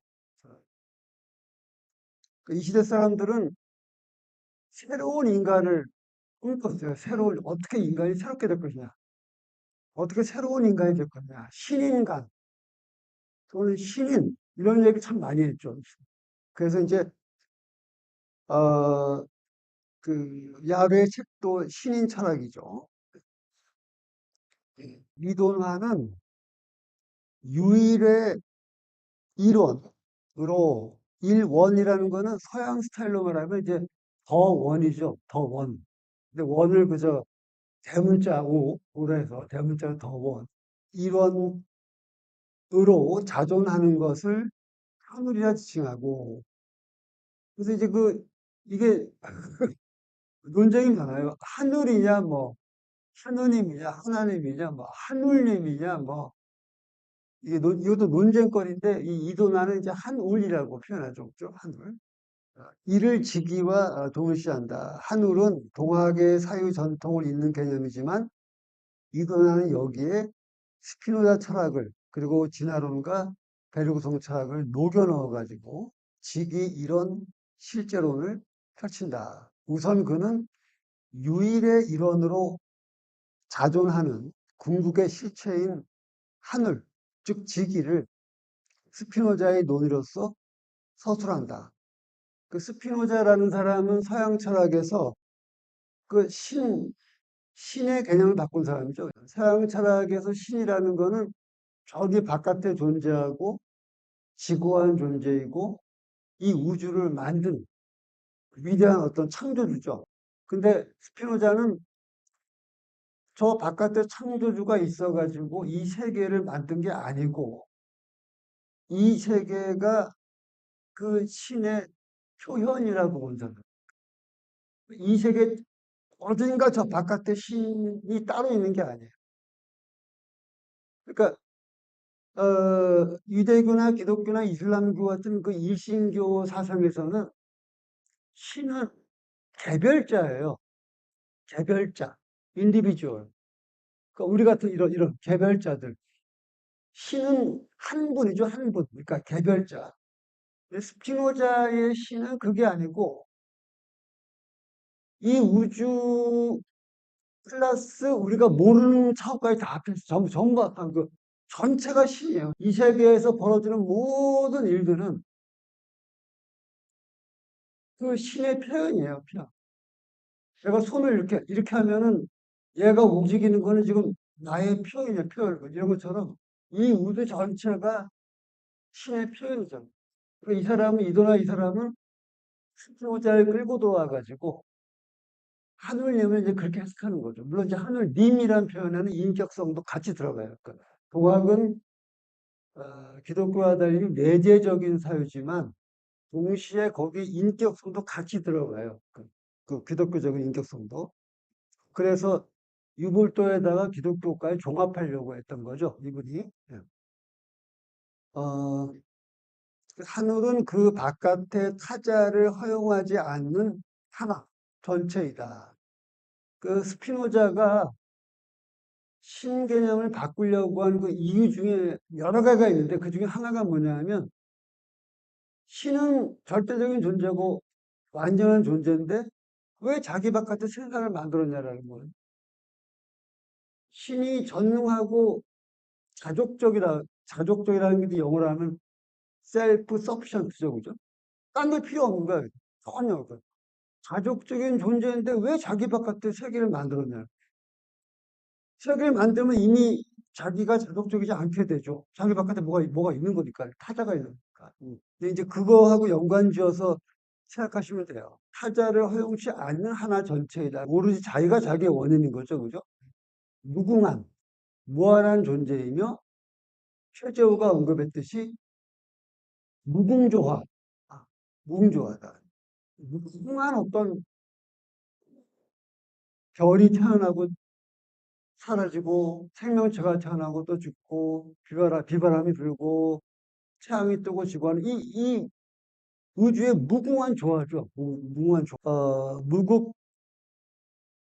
이 시대 사람들은 새로운 인간을 꿈꿨어요. 새로운, 어떻게 인간이 새롭게 될 것이냐. 어떻게 새로운 인간이 될 거냐. 신인간, 또는 신인, 이런 얘기 참 많이 했죠. 그래서 이제, 어, 야르의 책도 신인 철학이죠. 이동화는 유일의 이론으로, 일원이라는 거는 서양 스타일로 말하면 이제 더 원이죠. 더 원. 근데 원을 그저 대문자 오로 해서 대문자 더 원. 이론으로 자존하는 것을 하늘이라 지칭하고, 그래서 이제 이게 논쟁이 많아요. 하늘이냐, 뭐, 하느님이냐, 하나님이냐, 뭐, 하늘님이냐, 뭐, 이것도 논쟁거리인데, 이 이도나는 이제 한울이라고 표현하죠. 그죠? 한울. 이를 지기와 동일시한다. 한울은 동학의 사유 전통을 잇는 개념이지만, 이도나는 여기에 스피노자 철학을, 그리고 진화론과 베르그송 철학을 녹여 넣어가지고, 직이 이런 실제론을 펼친다. 우선 그는 유일의 일원으로 자존하는 궁극의 실체인 하늘, 즉 직위를 스피노자의 논의로서 서술한다. 그 스피노자라는 사람은 서양 철학에서 그 신의 개념을 바꾼 사람이죠. 서양 철학에서 신이라는 거는 저기 바깥에 존재하고 지고한 존재이고 이 우주를 만든 위대한 어떤 창조주죠. 근데 스피노자는 저 바깥에 창조주가 있어가지고 이 세계를 만든 게 아니고 이 세계가 그 신의 표현이라고 본다는. 이 세계 어딘가 저 바깥에 신이 따로 있는 게 아니에요. 그러니까 유대교나 기독교나 이슬람교 같은 그 일신교 사상에서는 신은 개별자예요. 개별자, 인디비주얼. 그러니까 우리 같은 이런 개별자들. 신은 한 분이죠, 한 분. 그러니까 개별자. 스피노자의 신은 그게 아니고 이 우주 플러스 우리가 모르는 차원까지 다 합해서 전부 합한 그 전체가 신이에요. 이 세계에서 벌어지는 모든 일들은 그 신의 표현이에요, 표현. 내가 손을 이렇게 하면은 얘가 움직이는 거는 지금 나의 표현이에요, 표현. 이런 것처럼 이 우주 전체가 신의 표현이잖아요. 이 사람은, 이 사람은 스피노자를 끌고 들어와가지고 하늘님을 이제 그렇게 해석하는 거죠. 물론 이제 하늘님이란 표현에는 인격성도 같이 들어가요. 그러니까 동학은 기독교와 달리 내재적인 사유지만 동시에 거기 인격성도 같이 들어가요. 그 기독교적인 인격성도. 그래서 유불도에다가 기독교까지 종합하려고 했던 거죠. 이분이. 예. 어, 하늘은 그 바깥의 타자를 허용하지 않는 하나, 전체이다. 그 스피노자가 신개념을 바꾸려고 하는 그 이유 중에 여러 가지가 있는데 그 중에 하나가 뭐냐면 신은 절대적인 존재고 완전한 존재인데 왜 자기 바깥에 세상을 만들었냐라는 거예요. 신이 전능하고 자족적이라는 게 영어로 하면 셀프 서피션트죠, 그죠? 딴 게 필요 없는 거야. 전혀. 자족적인 존재인데 왜 자기 바깥에 세계를 만들었냐. 세계를 만들면 이미 자기가 자족적이지 않게 되죠. 자기 바깥에 뭐가 있는 거니까. 타자가 있는 거니까. 근데 이제 그거하고 연관 지어서 생각하시면 돼요. 타자를 허용치 않는 하나 전체이다. 오로지 자기가 자기의 원인인 거죠. 그죠? 무궁한, 무한한 존재이며, 최재호가 언급했듯이 무궁조화, 아, 무궁조화다. 무궁한 어떤 별이 태어나고 사라지고 생명체가 태어나고 또 죽고 비바람이 불고 태양이 뜨고 지고 하는 이 우주의 무궁한 조화죠. 무궁한 조화.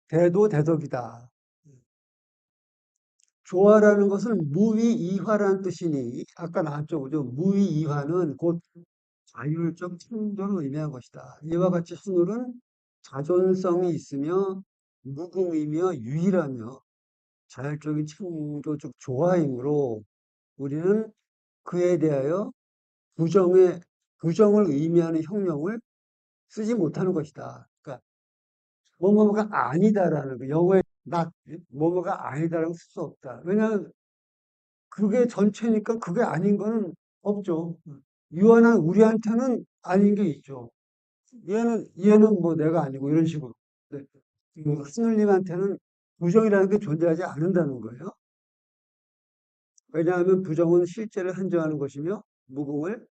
무국대도대덕이다. 조화라는 것은 무위이화라는 뜻이니 아까 나왔죠. 그죠? 무위이화는 곧 자율적 창조를 의미한 것이다. 이와 같이 하늘은 자존성이 있으며 무궁이며 유일하며 자율적인 창조적 조화이므로 우리는 그에 대하여 부정을 의미하는 형용을 쓰지 못하는 것이다. 그러니까 뭐뭐가 아니다라는 거, 영어에 not, 뭐뭐가 아니다라는 걸 쓸 수 없다. 왜냐하면 그게 전체니까 그게 아닌 거는 없죠. 유한한 우리한테는 아닌 게 있죠. 얘는 뭐 내가 아니고 이런 식으로. 네. 하느님한테는 부정이라는 게 존재하지 않는다는 거예요. 왜냐하면 부정은 실제를 한정하는 것이며 무궁을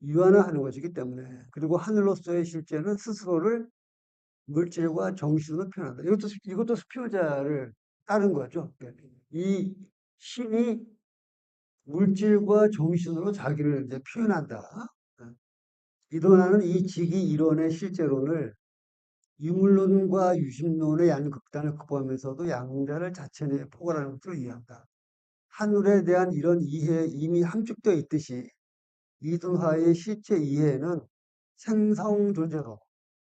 유한화하는 것이기 때문에. 그리고 하늘로서의 실제는 스스로를 물질과 정신으로 표현한다. 이것도 스피노자를 따른 거죠. 이 신이 물질과 정신으로 자기를 이제 표현한다. 이도나는 이 직이 이론의 실제론을 유물론과 유심론의 양극단을 극복하면서도 양자를 자체 내에 포괄하는 것으로 이해한다. 하늘에 대한 이런 이해에 이미 함축되어 있듯이 이둔화의 실제 이해에는 생성 존재로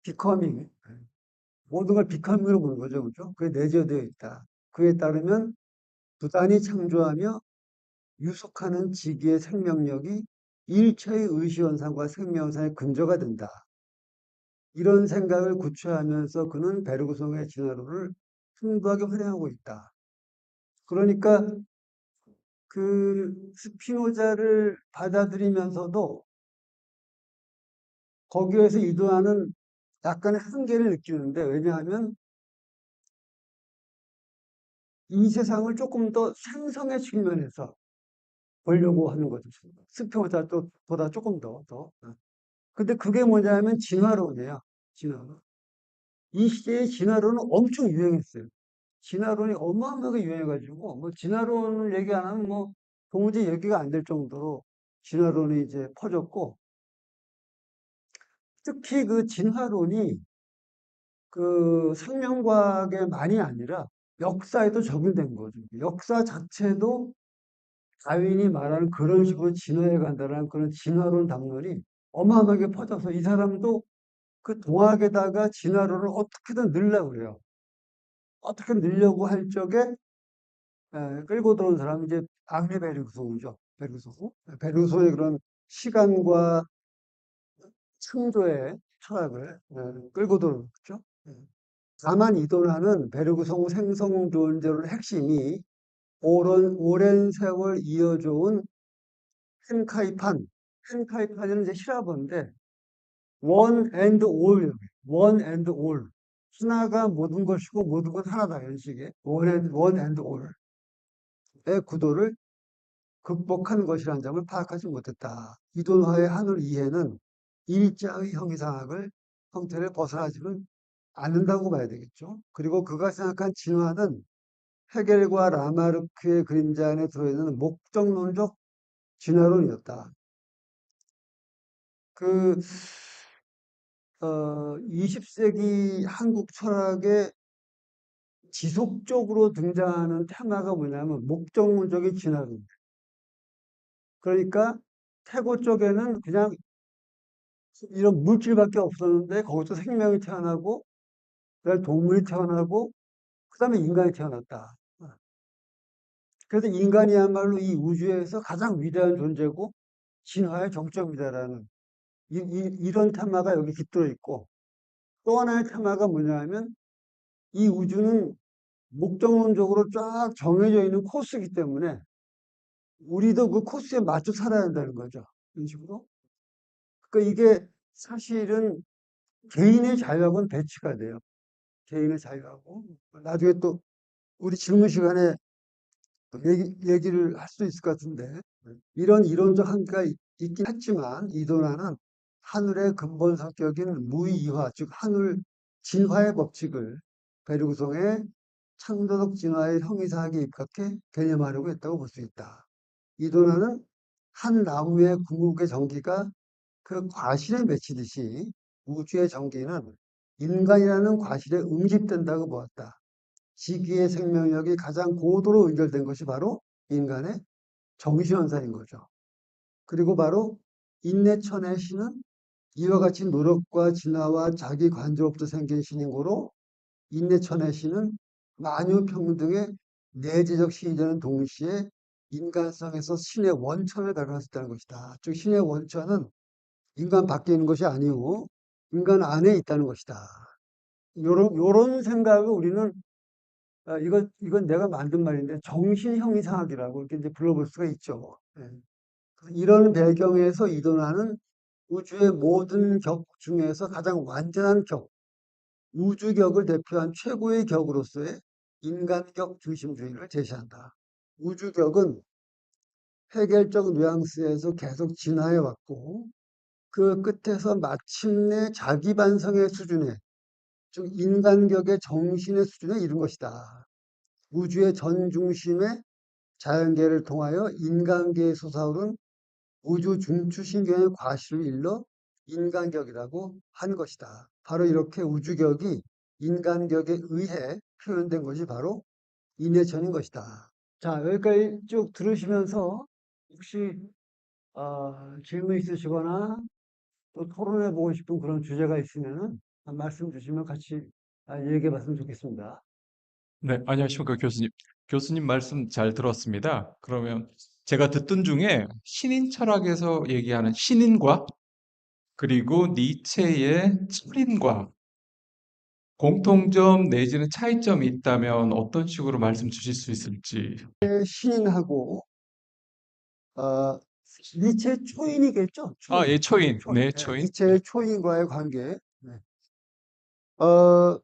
becoming 모든 걸 becoming으로 보는 거죠, 그렇죠? 그게 내재되어 있다. 그에 따르면 부단히 창조하며 유속하는 지기의 생명력이 일체의 의시현상과 생명현상의 근저가 된다. 이런 생각을 구체하면서 그는 베르그송의 진화론을 풍부하게 활용하고 있다. 그러니까 그 스피노자를 받아들이면서도 거기에서 이도하는 약간의 한계를 느끼는데 왜냐하면 이 세상을 조금 더 생성의 측면에서 보려고 하는 거죠. 스피노자보다 조금 더. 근데 그게 뭐냐면 진화론이에요. 진화론. 이 시대의 진화론은 엄청 유행했어요. 진화론이 어마어마하게 유행해가지고 뭐 진화론을 얘기 안 하면 뭐 도무지 얘기가 안 될 정도로 진화론이 이제 퍼졌고 특히 그 진화론이 그 생명과학에만이 아니라 역사에도 적용된 거죠. 역사 자체도 다윈이 말하는 그런 식으로 진화해 간다는 그런 진화론 담론이 어마어마하게 퍼져서 이 사람도 그 동학에다가 진화론을 어떻게든 넣으려고 그래요. 어떻게 넣으려고 할 적에 끌고 들어온 사람이 이제 앙리 베르그송이죠. 베르그송. 베르그송의 그런 시간과 창조의 철학을 끌고 들어오죠. 다만 이도라는 베르그송 생성 존재론의 핵심이 오랜 세월 이어져온 헨카이판. 헨카이판은 이제 히라버인데 one and all, one and all. 하나가 모든 것이고 모든 건 하나다 이런 식의 one and all의 구도를 극복한 것이라는 점을 파악하지 못했다. 이돈화의 하늘 이해는 일자의 형이상학을 형태를 벗어나지는 않는다고 봐야 되겠죠. 그리고 그가 생각한 진화는 헤겔과 라마르크의 그림자 안에 들어있는 목적론적 진화론이었다. 그 20세기 한국 철학에 지속적으로 등장하는 테마가 뭐냐면 목적론적인 진화론. 그러니까 태고 쪽에는 그냥 이런 물질밖에 없었는데 거기서 생명이 태어나고 그다음에 동물이 태어나고 그다음에 인간이 태어났다. 그래서 인간이야말로 이 우주에서 가장 위대한 존재고 진화의 정점이다라는 이런 테마가 여기 깃들어 있고 또 하나의 테마가 뭐냐면 이 우주는 목적론적으로 쫙 정해져 있는 코스이기 때문에 우리도 그 코스에 맞춰 살아야 한다는 거죠. 이런 식으로. 그러니까 이게 사실은 개인의 자유하고는 배치가 돼요. 개인의 자유하고. 나중에 또 우리 질문 시간에 얘기를 할 수 있을 것 같은데 이런 이론적 한계가 있긴 했지만 이도나는 하늘의 근본 성격인 무이화, 즉 하늘 진화의 법칙을 베르구송의 창조적 진화의 형이상하게 입각해 개념하려고 했다고 볼 수 있다. 이도나는 한 나무의 궁극의 전기가 그 과실에 맺히듯이 우주의 전기는 인간이라는 과실에 응집된다고 보았다. 지기의 생명력이 가장 고도로 연결된 것이 바로 인간의 정신현상인 거죠. 그리고 바로 인내천의 신은 이와 같이 노력과 진화와 자기 관조로부터 생긴 신인 거로 인내천의 시는 만유평등의 내재적 시이 되는 동시에 인간성에서 신의 원천을 발견했다는 것이다. 즉 신의 원천은 인간 밖에 있는 것이 아니고 인간 안에 있다는 것이다. 요런 생각을 우리는 이건 내가 만든 말인데 정신형이상학이라고 이렇게 이제 불러볼 수가 있죠. 예. 이런 배경에서 이동하는 우주의 모든 격 중에서 가장 완전한 격, 우주격을 대표한 최고의 격으로서의 인간격 중심주의를 제시한다. 우주격은 해결적 뉘앙스에서 계속 진화해 왔고 그 끝에서 마침내 자기 반성의 수준에, 즉 인간격의 정신의 수준에 이른 것이다. 우주의 전 중심의 자연계를 통하여 인간계에 솟아오른 우주 중추신경의 과실을 일러 인간격이라고 한 것이다. 바로 이렇게 우주격이 인간격에 의해 표현된 것이 바로 인해천인 것이다. 자, 여기까지 쭉 들으시면서 혹시 질문 있으시거나 또 토론해 보고 싶은 그런 주제가 있으면은 말씀 주시면 같이 얘기해 봤으면 좋겠습니다. 네, 안녕하십니까, 교수님. 교수님 말씀 잘 들었습니다. 그러면 제가 듣던 중에 신인 철학에서 얘기하는 신인과 그리고 니체의 철인과 공통점 내지는 차이점이 있다면 어떤 식으로 말씀 주실 수 있을지. 신인하고 어, 니체 초인이겠죠? 아, 예, 초인. 초인. 네, 예, 초인. 네. 니체의 초인과의 관계. 네. 어,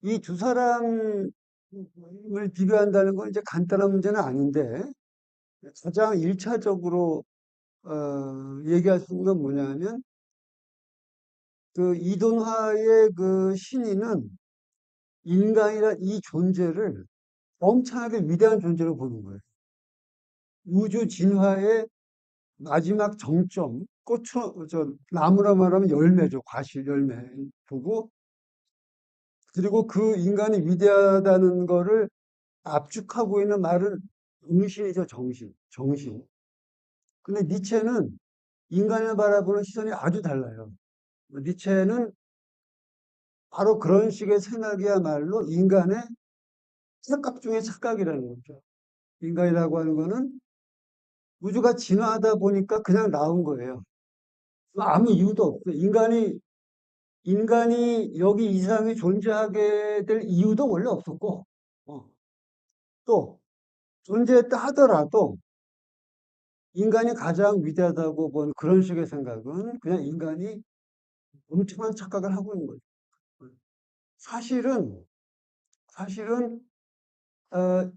이 두 사람을 비교한다는 건 이제 간단한 문제는 아닌데 가장 일차적으로 얘기할 수 있는 건 뭐냐면 그 이돈화의 그 신인은 인간이란 이 존재를 엄청나게 위대한 존재로 보는 거예요. 우주 진화의 마지막 정점, 나무라 말하면 열매죠. 과실 열매 보고, 그리고 그 인간이 위대하다는 거를 압축하고 있는 말은 정신이죠, 정신. 정신. 근데 니체는 인간을 바라보는 시선이 아주 달라요. 니체는 바로 그런 식의 생각이야말로 인간의 착각 중에 착각이라는 거죠. 인간이라고 하는 거는 우주가 진화하다 보니까 그냥 나온 거예요. 아무 이유도 없어요. 인간이 여기 이상이 존재하게 될 이유도 원래 없었고, 또 존재했다 하더라도 인간이 가장 위대하다고 본 그런 식의 생각은 그냥 인간이 엄청난 착각을 하고 있는 거죠. 사실은, 사실은,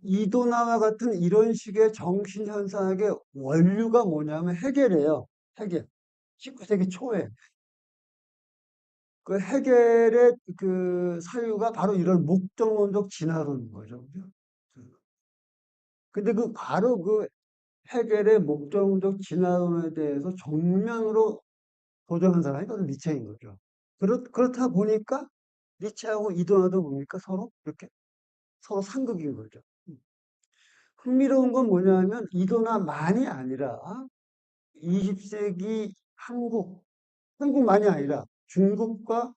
이도나와 같은 이런 식의 정신현상의 원류가 뭐냐면 해결이에요. 해결. 19세기 초에. 그 해결의 그 사유가 바로 이런 목적론적 진화론인 거죠. 그죠? 근데 바로 그 해결의 목적론적 진화론에 대해서 정면으로 도전한 사람이 바로 니체인 거죠. 그렇다 보니까 니체하고 이도나도 보니까 서로 이렇게 서로 상극인 거죠. 흥미로운 건 뭐냐면 이도나만이 아니라 20세기 한국만이 아니라 중국의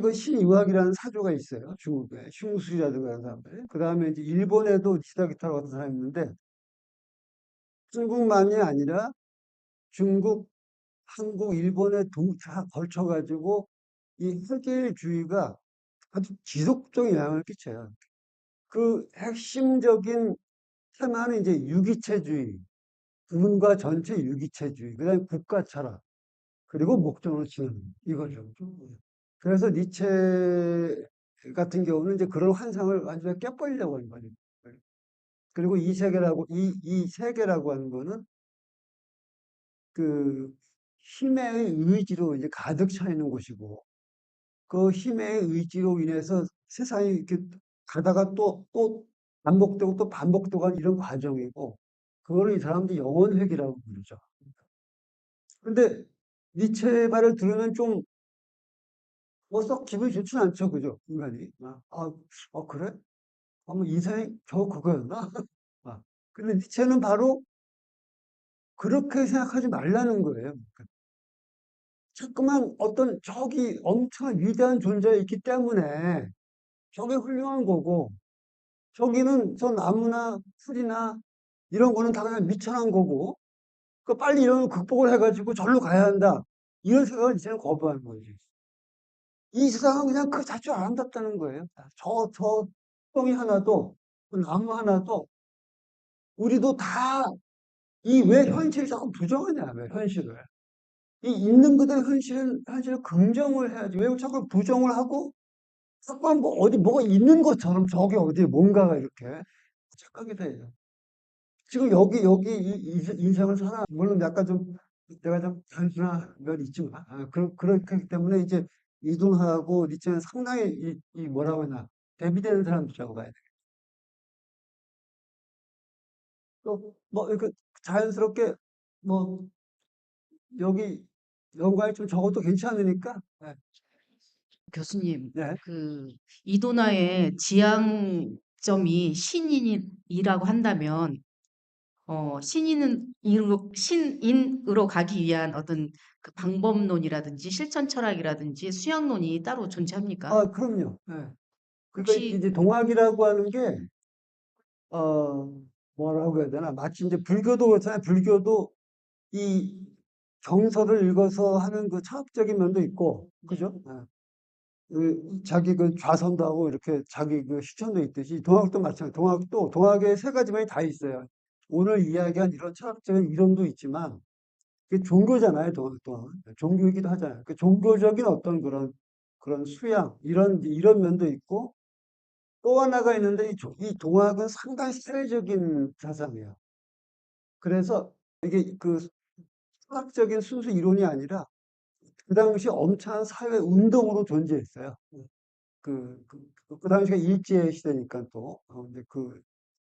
그 신유학이라는 사조가 있어요. 중국에 슝수라든가 하는 사람들. 그 다음에 이제 일본에도 시다기타로 같은 사람이 있는데 중국만이 아니라 중국, 한국, 일본에 다 걸쳐가지고 이 흑일주의가 아주 지속적인 영향을 끼쳐요. 그 핵심적인 테마는 이제 유기체주의, 부분과 전체 유기체주의, 그다음에 국가 철학, 그리고 목적으로 지는 이거죠. 그래서 니체 같은 경우는 이제 그런 환상을 완전히 깨버리려고 하는 거죠. 그리고 이 세계라고 하는 거는 그 힘의 의지로 이제 가득 차 있는 곳이고, 그 힘의 의지로 인해서 세상이 이렇게 가다가 또 반복되고 또 반복되고 하는 이런 과정이고, 그거를 이 사람들이 영혼회귀라고 부르죠. 근데 니체 말을 들으면 좀, 썩 기분이 좋진 않죠. 그죠? 인간이. 그래? 뭐 인생이 겨우 그거였나? 아, 근데 니체는 바로 그렇게 생각하지 말라는 거예요. 자꾸만 어떤 저기 엄청 위대한 존재가 있기 때문에 저게 훌륭한 거고, 저기는 저 나무나 풀이나 이런 거는 다 그냥 미천한 거고, 그 빨리 이런 걸 극복을 해가지고 절로 가야 한다. 이런 생각을 이제는 거부하는 거지. 이 세상은 그냥 그 자체로 아름답다는 거예요. 저 똥이 하나도, 그 나무 하나도, 우리도 다 이 왜 현실을 자꾸 부정하냐, 왜 현실을. 이 있는 그대로 현실을 긍정을 해야지. 왜 자꾸 부정을 하고, 자꾸 뭐 어디 뭐가 있는 것처럼 저기 어디에 뭔가가 이렇게 착각이 돼요. 지금 여기 인생을 살아. 물론 약간 좀, 내가 좀 단순한 면이 있지만, 그렇기 때문에 이제 이동하고 니체는 상당히 이 뭐라고 하나, 대비되는 사람들이라고 봐야 돼. 또, 뭐, 이렇게 자연스럽게, 뭐, 여기 연구할 좀 적어도 괜찮으니까, 네. 교수님, 네. 그 이도나의 지향점이 신인이라고 한다면, 신인으로 가기 위한 어떤 그 방법론이라든지 실천 철학이라든지 수양론이 따로 존재합니까? 그럼요. 네. 그러니까 혹시 이제 동학이라고 하는 게, 어, 뭐라고 해야 되나, 마치 이제 불교도 그렇잖아요. 불교도 이 경서를 읽어서 하는 그 철학적인 면도 있고, 그죠? 예. 자기 그 좌선도 하고 이렇게 자기 그 실천도 있듯이 동학도 마찬가지. 동학에 세 가지 면이 다 있어요. 오늘 이야기한 이런 철학적인 이론도 있지만, 그게 종교잖아요, 동학도. 종교이기도 하잖아요. 그 종교적인 어떤 그런 수양, 이런 면도 있고, 또 하나가 있는데, 이 동학은 상당히 사회적인 사상이에요. 그래서 이게 그 철학적인 순수 이론이 아니라 그 당시 엄청난 사회 운동으로 존재했어요. 그 당시가 일제 시대니까 또, 이제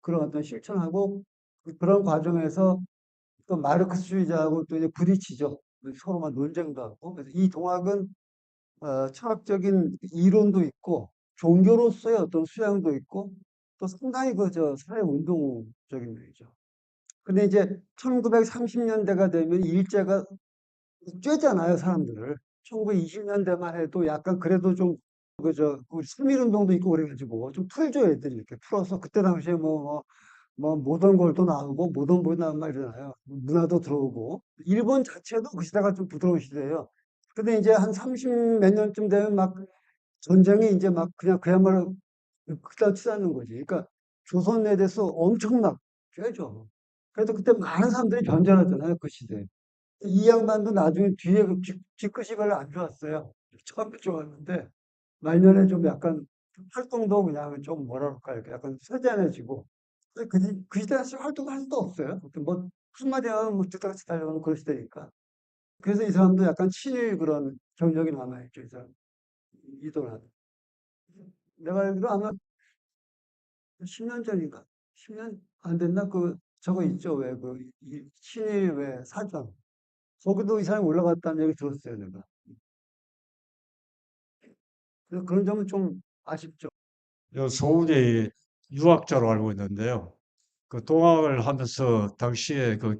그런 어떤 실천하고 그런 과정에서 또 마르크스주의자하고 또 이제 부딪히죠. 서로만 논쟁도 하고. 그래서 이 동학은 철학적인 이론도 있고 종교로서의 어떤 수양도 있고 또 상당히 사회 운동적인 면이죠. 근데 이제 1930년대가 되면 일제가 쬐잖아요, 사람들을. 1920년대만 해도 약간 그래도 좀, 우리 3.1운동도 있고 그래가지고 좀 풀죠, 애들이 이렇게 풀어서. 그때 당시에 모던 걸도 나오고, 모던 보이 나오고 막 이러잖아요. 문화도 들어오고. 일본 자체도 그 시대가 좀 부드러운 시대예요. 근데 이제 한 30 몇 년쯤 되면 막 전쟁이 이제 막 그냥 그야말로 그따 치닫는 거지. 그러니까 조선에 대해서 엄청 막 쬐죠. 그래도 그때 많은 사람들이 변절하잖아요, 그 시대에. 이 양반도 나중에 뒤에 뒤끝이 별로 안 좋았어요. 처음에 좋았는데, 말년에 좀 약간 활동도 그냥 좀 뭐라 그럴까, 이렇게 약간 세잔해지고, 그 시대 사실 활동할 수도 없어요. 뭐, 한마디 하면 뭐 뚝딱지 달려오는 그런 시대니까. 그래서 이 사람도 약간 친일 그런 경력이 남아있죠, 이 사람. 이도나. 내가 알기로 아마 10년 전인가? 10년 안 됐나? 저거 있죠, 왜, 친일 왜 사전. 거기도 이 사람이 올라갔다는 얘기 들었어요, 내가. 그래서 그런 점은 좀 아쉽죠. 저 서울에 유학자로 알고 있는데요. 그 동학을 하면서 당시에 그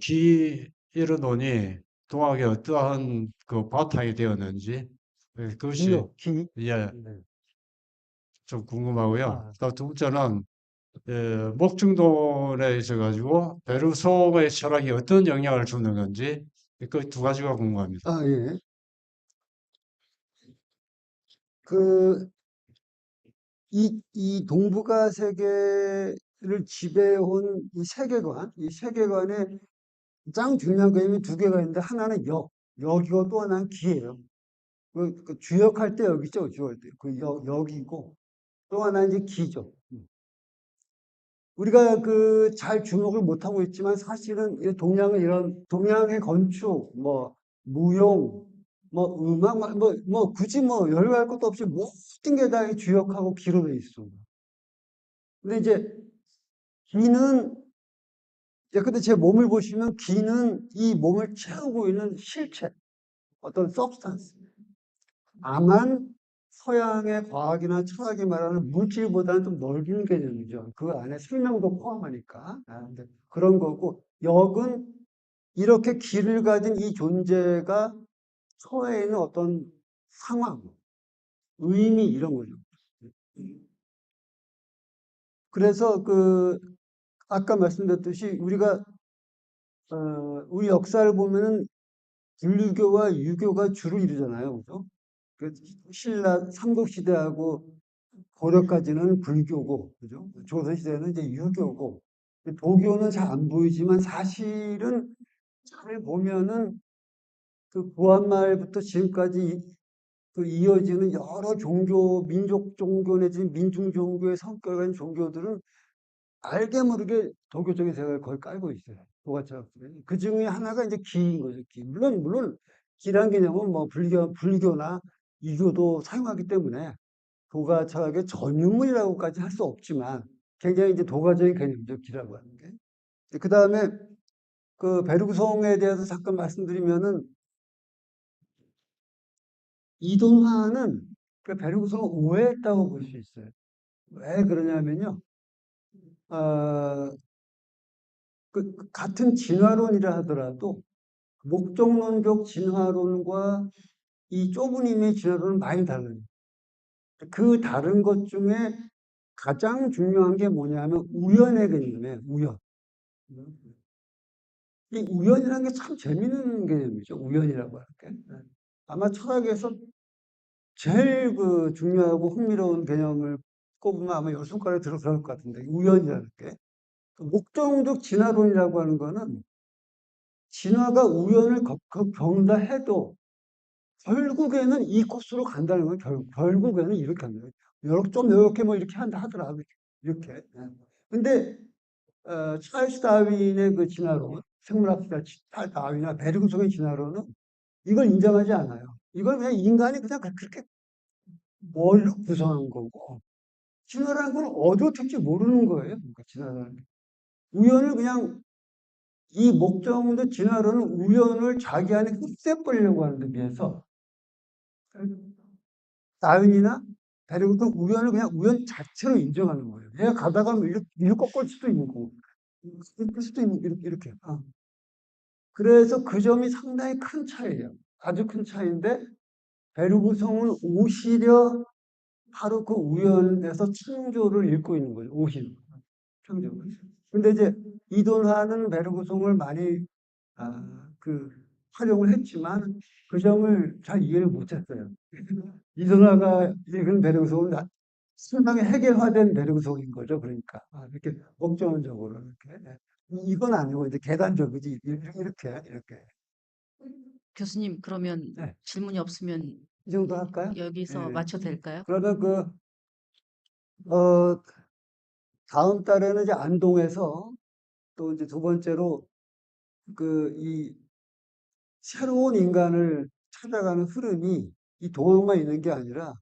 이르논이 동학에 어떠한 그 바탕이 되었는지 그것이 기. 예, 네. 좀 궁금하고요. 아, 또 두 번째는 목중동에 있어가지고 베르소의 철학이 어떤 영향을 주는 건지 그 두 가지가 궁금합니다. 예. 그, 이 동북아 세계를 지배해온 이 세계관에 가장 중요한 개념이 두 개가 있는데, 하나는 역이고 또 하나는 기예요. 주역할 때 역이죠, 주역할 때. 역이고, 또 하나는 이제 기죠. 우리가 잘 주목을 못하고 있지만 사실은 이 동양의 건축, 뭐, 무용, 뭐, 음악, 굳이 열거할 것도 없이 모든 게 다 주역하고 기로 돼 있어. 근데 이제 기는, 근데 제 몸을 보시면 기는 이 몸을 채우고 있는 실체, 어떤 substance. 다만 서양의 과학이나 철학이 말하는 물질보다는 좀 넓은 개념이죠. 그 안에 생명도 포함하니까. 근데 그런 거고, 역은 이렇게 기를 가진 이 존재가 처해 있는 어떤 상황, 의미 이런 거죠. 그래서 아까 말씀드렸듯이 우리가 우리 역사를 보면은 불교와 유교가 주를 이루잖아요. 그죠? 신라 삼국시대하고 고려까지는 불교고, 그죠? 조선시대는 이제 유교고, 도교는 잘 안 보이지만 사실은 잘 보면은 구한말부터 지금까지 이어지는 여러 종교, 민족 종교 내지는 민중 종교의 성격을 가진 종교들은 알게 모르게 도교적인 색을 거의 깔고 있어요. 도가처럼. 그 중에 하나가 이제 기인 거죠. 기. 물론 기란 개념은 뭐 불교나 이교도 사용하기 때문에 도가 철학의 전유물이라고까지 할 수 없지만 굉장히 이제 도가적인 개념이죠. 기라고 하는 게. 그 다음에 베르구송에 대해서 잠깐 말씀드리면은 이동화는 베르구송을 오해했다고 볼 수 있어요. 왜 그러냐면요. 어, 같은 진화론이라 하더라도 목적론적 진화론과 이 좁은 의미의 진화론은 많이 달라요. 그 다른 것 중에 가장 중요한 게 뭐냐면 우연의 개념이에요. 우연. 이 우연이라는 게 참 재밌는 개념이죠. 우연이라고 하는 게. 아마 철학에서 제일 중요하고 흥미로운 개념을 꼽으면 아마 열 손가락에 들어갈 것 같은데 우연이라는 게. 목적적 진화론이라고 하는 거는 진화가 우연을 겪는다 해도 결국에는 이 코스로 간다는 건 결국에는 이렇게 합니다. 좀 이렇게 뭐 이렇게 한다 하더라도 이렇게. 근데 찰스 다윈의 그 진화론, 생물학자 찰스 다윈이나 베르그송의 진화론은 이걸 인정하지 않아요. 이걸 그냥 인간이 그냥 그렇게 머리로 구성한 거고 진화라는 건 어디어떻게 모르는 거예요. 그러니까 진화라는 게. 우연을 그냥 이 목적도 진화론은 우연을 자기 안에 흡수해버리려고 하는 데 비해서 다윈이나 베르그도 우연을 그냥 우연 자체로 인정하는 거예요. 얘가 가다가 이렇게 꺾을 수도 있는 거고, 꺾을 수도 있는 이렇게. 그래서 그 점이 상당히 큰 차이예요. 아주 큰 차이인데 베르구성은 오히려 바로 그 우연에서 창조를 읽고 있는 거예요. 오히려 창조. 근데 이제 이돈화는 베르구성을 많이 활용을 했지만 그 점을 잘 이해를 못했어요. 이돈화가 읽은 베르구성은 상당히 해결화된 베르구성인 거죠. 그러니까 이렇게 목적론적으로 이렇게 이건 아니고 이제 계단적이지 이렇게 교수님, 그러면 네. 질문이 없으면 이 정도 할까요? 여기서 예. 마쳐도 될까요? 그러면 다음 달에는 이제 안동에서 또 이제 두 번째로 이 새로운 인간을 찾아가는 흐름이 이 동학만 있는 게 아니라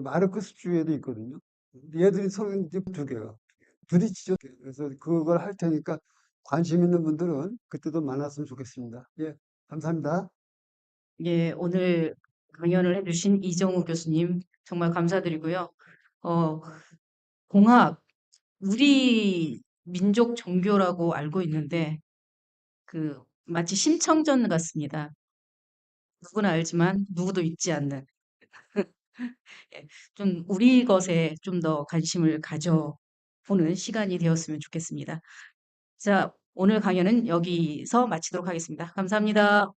마르크스주의에도 있거든요. 얘들이 서로 이제 두 개가 부딪히죠. 그래서 그걸 할 테니까 관심 있는 분들은 그때도 만났으면 좋겠습니다. 예, 감사합니다. 예, 오늘 강연을 해주신 이정우 교수님 정말 감사드리고요. 공학, 우리 민족 종교라고 알고 있는데 마치 심청전 같습니다. 누구나 알지만 누구도 잊지 않는. 예, 좀 우리 것에 좀 더 관심을 가져보는 시간이 되었으면 좋겠습니다. 자, 오늘 강연은 여기서 마치도록 하겠습니다. 감사합니다.